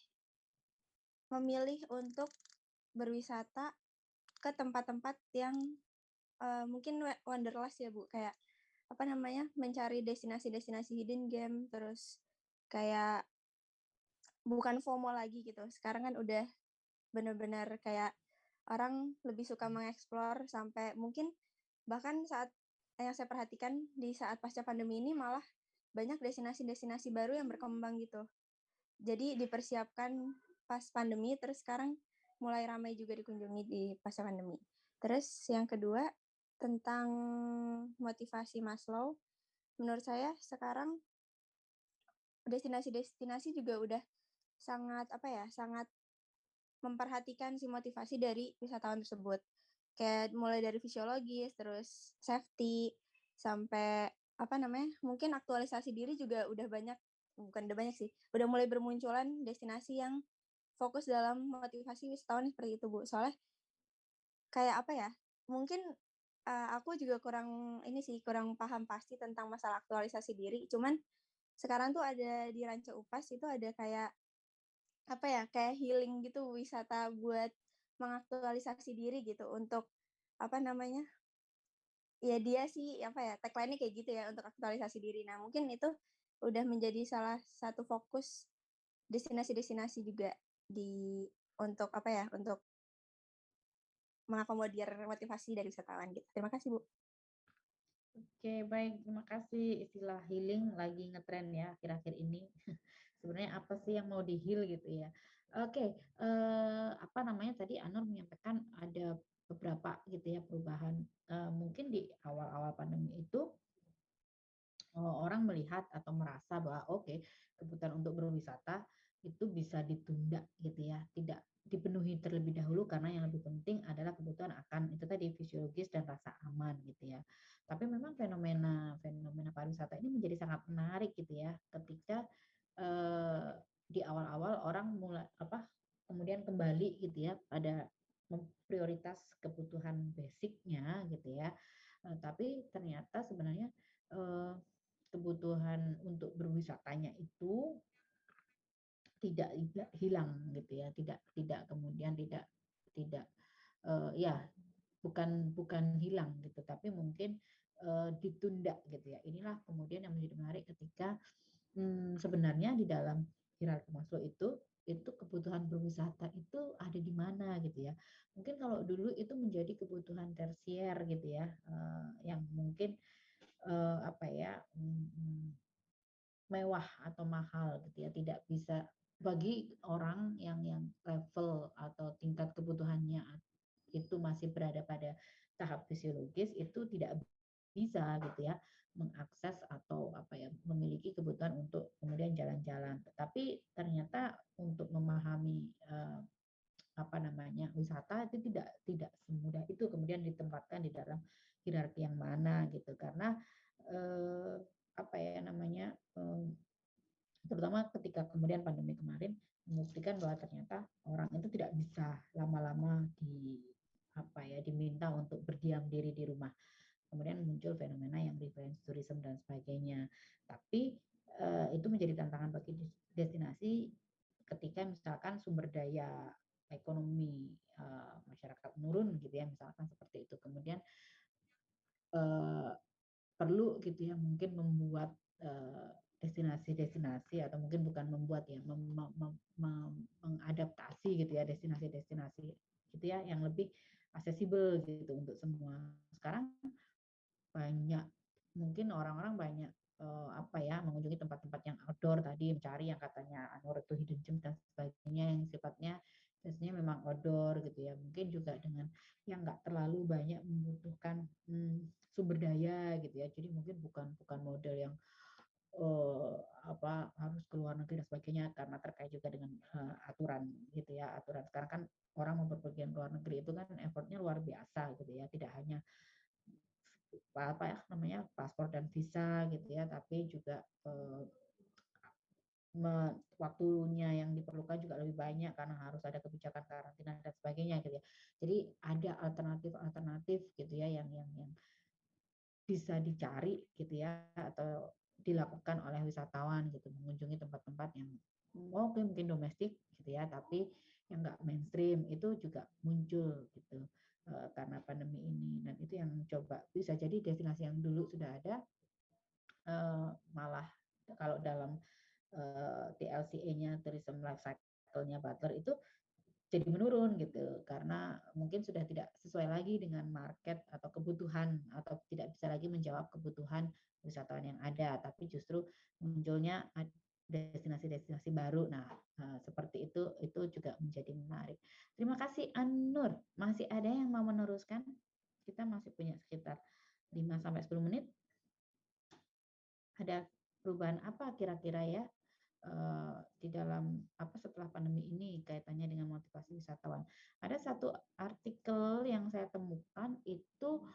memilih untuk berwisata ke tempat-tempat yang mungkin wanderlust ya Bu, kayak mencari destinasi-destinasi hidden gem, terus kayak bukan FOMO lagi gitu. Sekarang kan udah benar-benar kayak orang lebih suka mengeksplor sampai mungkin bahkan saat yang saya perhatikan di saat pasca pandemi ini malah banyak destinasi-destinasi baru yang berkembang gitu. Jadi dipersiapkan pas pandemi, terus sekarang mulai ramai juga dikunjungi di pasca pandemi. Terus yang kedua, tentang motivasi Maslow, menurut saya sekarang destinasi-destinasi juga udah sangat sangat memperhatikan si motivasi dari wisatawan tersebut. Kayak mulai dari fisiologis, terus safety, sampai mungkin aktualisasi diri juga udah banyak, bukan udah banyak sih, udah mulai bermunculan destinasi yang fokus dalam motivasi wisatawan seperti itu Bu. Soalnya kayak mungkin aku juga kurang paham pasti tentang masalah aktualisasi diri. Cuman sekarang tuh ada di Ranca Upas itu ada kayak kayak healing gitu, wisata buat mengaktualisasi diri gitu untuk ya dia sih tagline-nya kayak gitu ya, untuk aktualisasi diri. Nah, mungkin itu udah menjadi salah satu fokus destinasi-destinasi juga untuk untuk mengakomodir motivasi dari wisatawan gitu. Terima kasih Bu. Oke, baik. Terima kasih. Istilah healing lagi ngetren ya akhir-akhir ini. Sebenarnya apa sih yang mau di-heal gitu ya. Oke, apa namanya tadi Anur menyampaikan ada beberapa gitu ya perubahan. Mungkin di awal-awal pandemi itu orang melihat atau merasa bahwa oke, kebutuhan untuk berwisata itu bisa ditunda gitu ya, tidak dipenuhi terlebih dahulu karena yang lebih penting adalah kebutuhan akan itu tadi fisiologis dan rasa aman gitu ya. Tapi memang fenomena fenomena pariwisata ini menjadi sangat menarik gitu ya, ketika di awal-awal orang mulai kemudian kembali gitu ya pada prioritas kebutuhan basicnya gitu ya. Tapi ternyata sebenarnya eh, kebutuhan untuk berwisatanya itu tidak hilang gitu ya, tidak kemudian tidak ya bukan hilang gitu, tapi mungkin ditunda gitu ya. Inilah kemudian yang menjadi menarik ketika sebenarnya di dalam hierarki Maslow itu kebutuhan berwisata itu ada di mana gitu ya. Mungkin kalau dulu itu menjadi kebutuhan tersier gitu ya, yang mungkin apa ya mewah atau mahal gitu ya, tidak bisa bagi orang yang level atau tingkat kebutuhannya itu masih berada pada tahap fisiologis, itu tidak bisa gitu ya mengakses atau apa ya memiliki kebutuhan untuk kemudian jalan-jalan. Tetapi ternyata untuk memahami apa namanya wisata itu tidak semudah itu kemudian ditempatkan di dalam hierarki yang mana gitu, karena apa ya namanya terutama ketika kemudian pandemi kemarin membuktikan bahwa ternyata orang itu tidak bisa lama-lama diminta untuk berdiam diri di rumah. Kemudian muncul fenomena yang revenge tourism dan sebagainya. Tapi itu menjadi tantangan bagi destinasi ketika misalkan sumber daya ekonomi masyarakat menurun gitu ya, misalkan seperti itu. Kemudian perlu gitu ya mungkin membuat destinasi-destinasi atau mungkin bukan membuat ya mengadaptasi gitu ya destinasi-destinasi gitu ya yang lebih aksesibel gitu untuk semua. Sekarang banyak mungkin orang-orang banyak apa ya mengunjungi tempat-tempat yang outdoor tadi, mencari yang katanya Anur itu hidden gem dan sebagainya yang sifatnya biasanya memang outdoor gitu ya, mungkin juga dengan yang nggak terlalu banyak membutuhkan sumber daya gitu ya, jadi mungkin bukan bukan model yang apa harus ke luar negeri dan sebagainya karena terkait juga dengan aturan gitu ya, aturan sekarang kan orang mau berpergian ke luar negeri itu kan effortnya luar biasa gitu ya, tidak hanya apa ya namanya paspor dan visa gitu ya, tapi juga waktunya yang diperlukan juga lebih banyak karena harus ada kebijakan karantina dan sebagainya gitu ya. Jadi ada alternatif-alternatif gitu ya yang bisa dicari gitu ya atau dilakukan oleh wisatawan gitu, mengunjungi tempat-tempat yang mungkin domestik gitu ya, tapi yang nggak mainstream itu juga muncul gitu karena pandemi ini. Dan itu yang coba bisa jadi destinasi yang dulu sudah ada malah kalau dalam TLCA-nya tourism life cycle-nya Butler itu jadi menurun gitu karena mungkin sudah tidak sesuai lagi dengan market atau kebutuhan atau tidak bisa lagi menjawab kebutuhan wisatawan yang ada, tapi justru munculnya destinasi-destinasi baru. Nah, seperti itu juga menjadi menarik. Terima kasih Anur. Masih ada yang mau meneruskan? Kita masih punya sekitar 5 sampai 10 menit. Ada perubahan apa kira-kira ya di dalam apa setelah pandemi ini kaitannya dengan motivasi wisatawan? Ada satu artikel yang saya temukan itu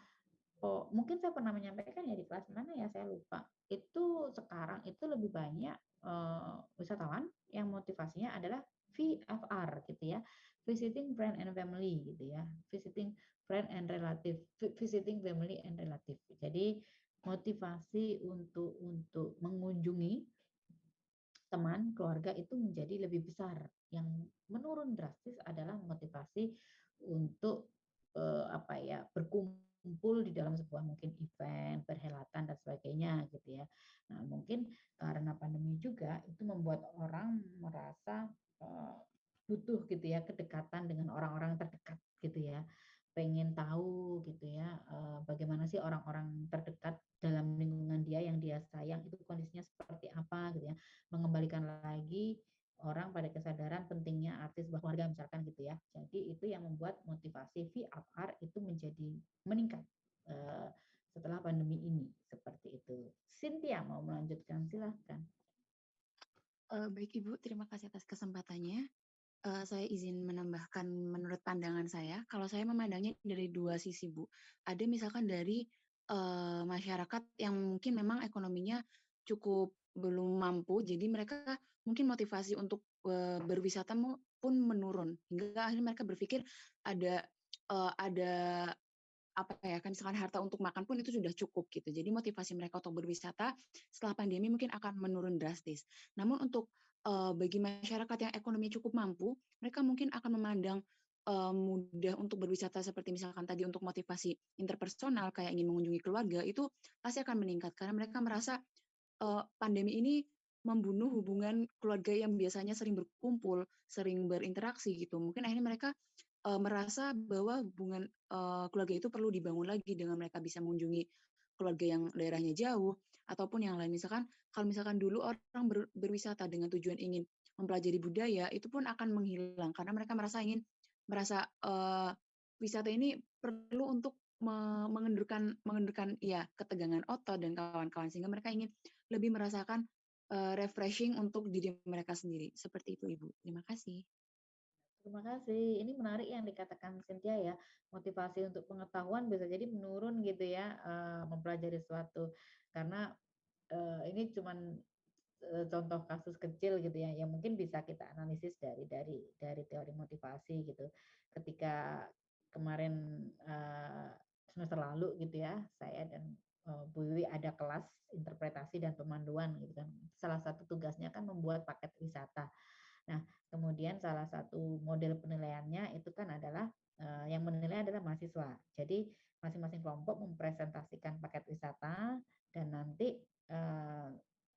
mungkin saya pernah menyampaikan ya di kelas mana ya saya lupa. Itu sekarang itu lebih banyak wisatawan yang motivasinya adalah VFR gitu ya, visiting friend and family gitu ya, visiting friend and relative, visiting family and relative. Jadi motivasi untuk mengunjungi teman, keluarga itu menjadi lebih besar. Yang menurun drastis adalah motivasi untuk apa ya berkumpul di dalam sebuah mungkin event, perhelatan dan sebagainya gitu ya. Nah, mungkin karena pandemi juga itu membuat orang merasa butuh gitu ya kedekatan dengan orang-orang terdekat gitu ya. pengen tahu gitu ya, bagaimana sih orang-orang terdekat dalam lingkungan dia yang dia sayang itu kondisinya seperti apa gitu ya. Mengembalikan lagi orang pada kesadaran pentingnya arti sebuah keluarga misalkan gitu ya. Jadi itu yang membuat motivasi VFR itu menjadi meningkat setelah pandemi ini seperti itu. Cynthia mau melanjutkan, silahkan. Baik Ibu, terima kasih atas kesempatannya. Saya izin menambahkan menurut pandangan saya, kalau saya memandangnya dari dua sisi, Bu. Ada misalkan dari masyarakat yang mungkin memang ekonominya cukup belum mampu, jadi mereka mungkin motivasi untuk berwisata pun menurun, hingga akhirnya mereka berpikir ada apa ya kan misalkan harta untuk makan pun itu sudah cukup gitu. Jadi motivasi mereka untuk berwisata setelah pandemi mungkin akan menurun drastis. Namun untuk bagi masyarakat yang ekonomi cukup mampu, mereka mungkin akan memandang mudah untuk berwisata seperti misalkan tadi untuk motivasi interpersonal kayak ingin mengunjungi keluarga itu pasti akan meningkat karena mereka merasa pandemi ini membunuh hubungan keluarga yang biasanya sering berkumpul, sering berinteraksi gitu. Mungkin akhirnya mereka merasa bahwa hubungan keluarga itu perlu dibangun lagi dengan mereka bisa mengunjungi keluarga yang daerahnya jauh ataupun yang lain. Misalkan kalau misalkan dulu orang berwisata dengan tujuan ingin mempelajari budaya itu pun akan menghilang karena mereka merasa wisata ini perlu untuk mengendurkan ya ketegangan otot dan kawan-kawan sehingga mereka ingin lebih merasakan refreshing untuk diri mereka sendiri. Seperti itu Ibu. Terima kasih. Terima kasih. Ini menarik yang dikatakan Cynthia ya. Motivasi untuk pengetahuan bisa jadi menurun gitu ya, mempelajari sesuatu. Karena ini cuman contoh kasus kecil gitu ya, yang mungkin bisa kita analisis dari teori motivasi gitu. Ketika kemarin semester lalu gitu ya, saya dan Bu Wiwi ada kelas interpretasi dan pemanduan gitu kan. Salah satu tugasnya kan membuat paket wisata. Nah, kemudian salah satu model penilaiannya itu kan adalah yang menilai adalah mahasiswa. Jadi masing-masing kelompok mempresentasikan paket wisata dan nanti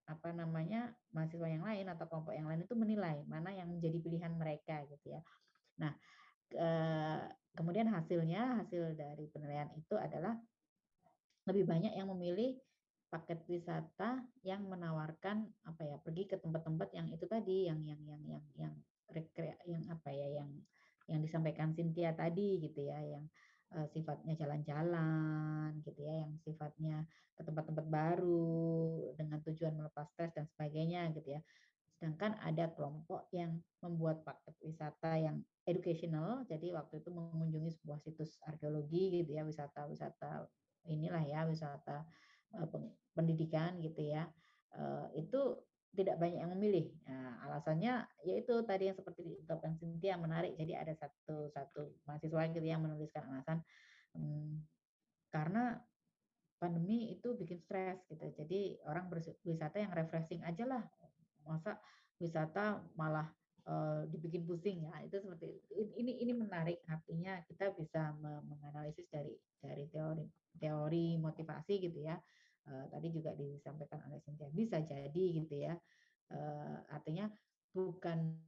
apa namanya mahasiswa yang lain atau kelompok yang lain itu menilai mana yang menjadi pilihan mereka gitu ya. Nah, kemudian hasil dari penilaian itu adalah lebih banyak yang memilih paket wisata yang menawarkan apa ya pergi ke tempat-tempat yang itu tadi yang apa ya yang disampaikan Cynthia tadi gitu ya yang sifatnya jalan-jalan gitu ya yang sifatnya ke tempat-tempat baru dengan tujuan melepas stres dan sebagainya gitu ya. Sedangkan ada kelompok yang membuat paket wisata yang educational, jadi waktu itu mengunjungi sebuah situs arkeologi gitu ya, wisata-wisata inilah ya, wisata pendidikan gitu ya, itu tidak banyak yang memilih. Nah, alasannya yaitu tadi yang seperti diungkapkan Cynthia menarik. Jadi ada satu mahasiswa gitu yang menuliskan alasan karena pandemi itu bikin stres gitu. Jadi orang berwisata yang refreshing aja lah. Masa wisata malah dibikin pusing ya. Itu seperti ini menarik artinya kita bisa menganalisis dari teori motivasi gitu ya. Tadi juga disampaikan oleh Cynthia bisa jadi gitu ya. Artinya bukan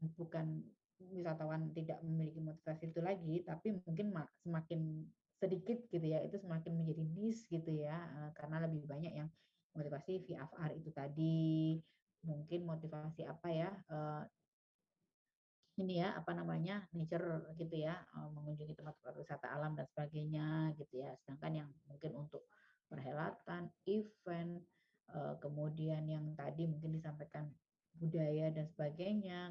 wisatawan tidak memiliki motivasi itu lagi, tapi mungkin semakin sedikit gitu ya, itu semakin menjadi niche gitu ya, karena lebih banyak yang motivasi VFR itu tadi, mungkin motivasi apa ya, ini ya apa namanya nature gitu ya, mengunjungi tempat-tempat wisata alam dan sebagainya gitu ya. Sedangkan yang mungkin untuk perhelatan, event, kemudian yang tadi mungkin disampaikan budaya dan sebagainya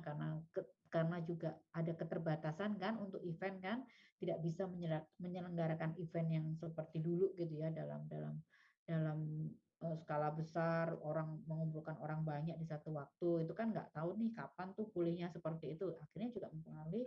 karena juga ada keterbatasan kan untuk event kan tidak bisa menyelenggarakan event yang seperti dulu gitu ya dalam skala besar orang mengumpulkan orang banyak di satu waktu itu kan nggak tahu nih kapan tuh pulihnya seperti itu akhirnya juga mempengaruhi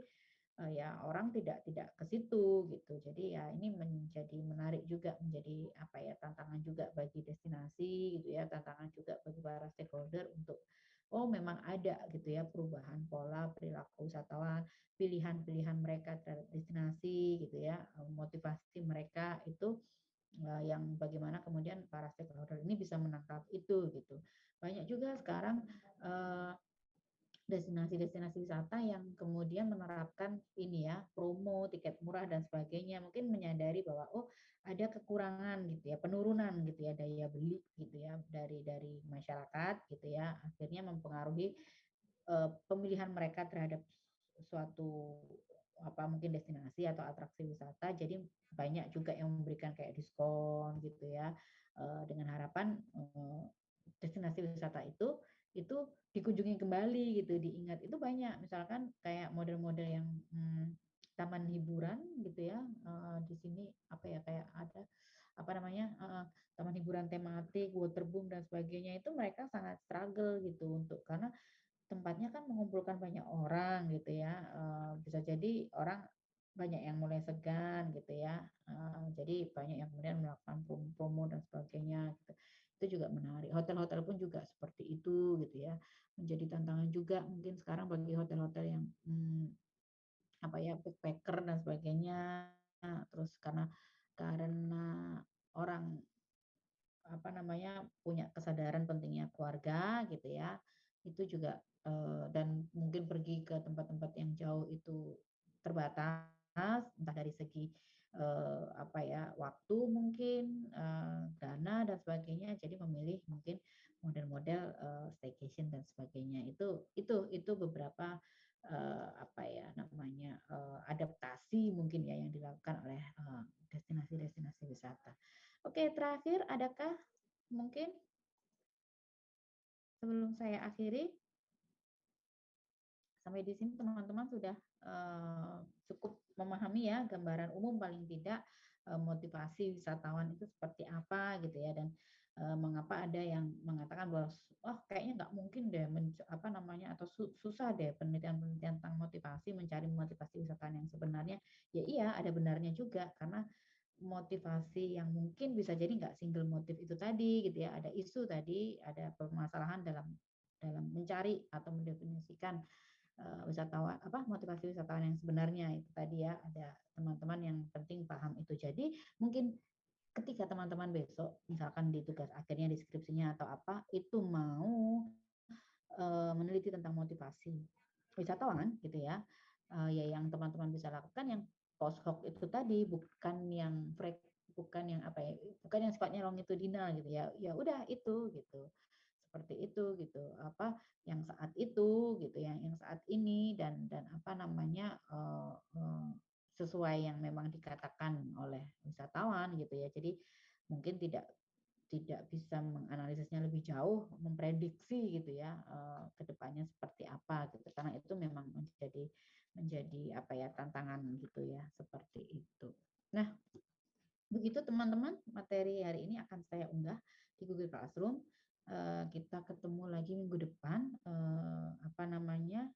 ya orang tidak ke situ gitu jadi ya ini menjadi menarik juga menjadi apa ya tantangan juga bagi destinasi gitu ya tantangan juga bagi para stakeholder untuk oh memang ada gitu ya perubahan pola perilaku wisatawan pilihan-pilihan mereka terhadap destinasi gitu ya motivasi mereka itu yang bagaimana kemudian para stakeholder ini bisa menangkap itu gitu. Banyak juga sekarang destinasi-destinasi wisata yang kemudian menerapkan ini ya, promo, tiket murah dan sebagainya. Mungkin menyadari bahwa oh ada kekurangan gitu ya, penurunan gitu ya daya beli gitu ya dari masyarakat gitu ya. Akhirnya mempengaruhi pemilihan mereka terhadap suatu apa mungkin destinasi atau atraksi wisata. Jadi banyak juga yang memberikan kayak diskon gitu ya. Dengan harapan destinasi wisata itu dikunjungi kembali gitu, diingat. Itu banyak, misalkan kayak model-model yang taman hiburan gitu ya. Di sini apa ya kayak ada apa namanya taman hiburan tematik, waterboom dan sebagainya itu mereka sangat struggle gitu untuk karena tempatnya kan mengumpulkan banyak orang gitu ya. Bisa jadi orang banyak yang mulai segan gitu ya. Jadi banyak yang kemudian melakukan promo dan sebagainya gitu. Itu juga menarik. Hotel-hotel pun juga seperti itu gitu ya. Menjadi tantangan juga mungkin sekarang bagi hotel-hotel yang apa ya backpacker dan sebagainya. Terus karena orang apa namanya punya kesadaran pentingnya keluarga gitu ya. Itu juga dan mungkin pergi ke tempat-tempat yang jauh itu terbatas entah dari segi apa ya waktu mungkin dana dan sebagainya jadi memilih mungkin model-model staycation dan sebagainya itu beberapa apa ya namanya adaptasi mungkin ya yang dilakukan oleh destinasi-destinasi wisata. Oke, terakhir adakah mungkin sebelum saya akhiri sampai di sini teman-teman sudah cukup memahami ya gambaran umum paling tidak motivasi wisatawan itu seperti apa gitu ya dan mengapa ada yang mengatakan bahwa oh kayaknya nggak mungkin deh apa namanya atau susah deh penelitian-penelitian tentang motivasi mencari motivasi wisatawan yang sebenarnya ya iya ada benarnya juga karena motivasi yang mungkin bisa jadi nggak single motif itu tadi gitu ya ada isu tadi ada permasalahan dalam mencari atau mendefinisikan wisatawan apa motivasi wisatawan yang sebenarnya itu tadi ya ada teman-teman yang penting paham itu jadi mungkin ketika teman-teman besok misalkan di tugas akhirnya deskripsinya atau apa itu mau meneliti tentang motivasi wisatawan gitu ya ya yang teman-teman bisa lakukan yang post hoc itu tadi bukan yang apa ya bukan yang sifatnya longitudinal gitu ya ya udah itu gitu seperti itu gitu apa yang saat itu gitu yang saat ini dan apa namanya sesuai yang memang dikatakan oleh wisatawan gitu ya jadi mungkin tidak bisa menganalisisnya lebih jauh, memprediksi gitu ya ke depannya seperti apa gitu. Karena itu memang menjadi apa ya tantangan gitu ya seperti itu. Nah, begitu teman-teman materi hari ini akan saya unggah di Google Classroom. Kita ketemu lagi minggu depan apa namanya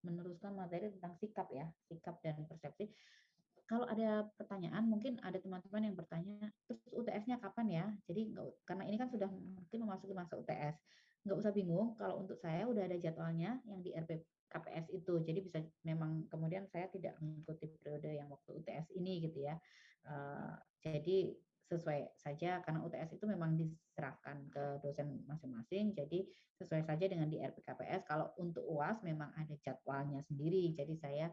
meneruskan materi tentang sikap ya, sikap dan persepsi. Kalau ada pertanyaan, mungkin ada teman-teman yang bertanya, terus UTS-nya kapan ya? Jadi karena ini kan sudah mungkin memasuki masa UTS, nggak usah bingung. Kalau untuk saya udah ada jadwalnya yang di RPKPS itu, jadi bisa memang kemudian saya tidak mengikuti periode yang waktu UTS ini gitu ya. Jadi sesuai saja karena UTS itu memang diserahkan ke dosen masing-masing, jadi sesuai saja dengan di RPKPS. Kalau untuk UAS memang ada jadwalnya sendiri, jadi saya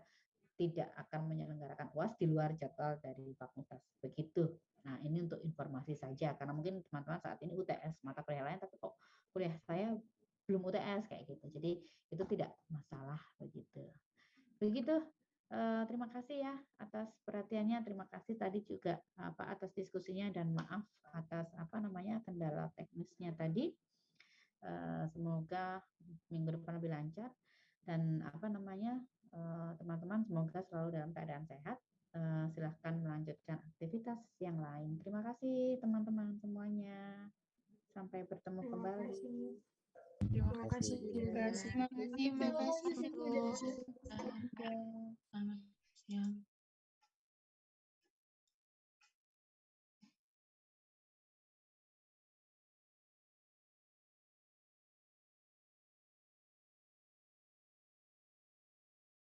tidak akan menyelenggarakan UAS di luar jadwal dari fakultas. Begitu. Nah, ini untuk informasi saja karena mungkin teman-teman saat ini UTS mata kuliah lain tapi kok kuliah saya belum UTS kayak gitu. Jadi itu tidak masalah begitu. Begitu. Terima kasih ya atas perhatiannya. Terima kasih tadi juga atas diskusinya dan maaf atas kendala teknisnya tadi. Semoga minggu depan lebih lancar dan teman-teman semoga selalu dalam keadaan sehat. Silahkan melanjutkan aktivitas yang lain. Terima kasih teman-teman semuanya. Sampai bertemu kembali. Terima kasih. Terima kasih.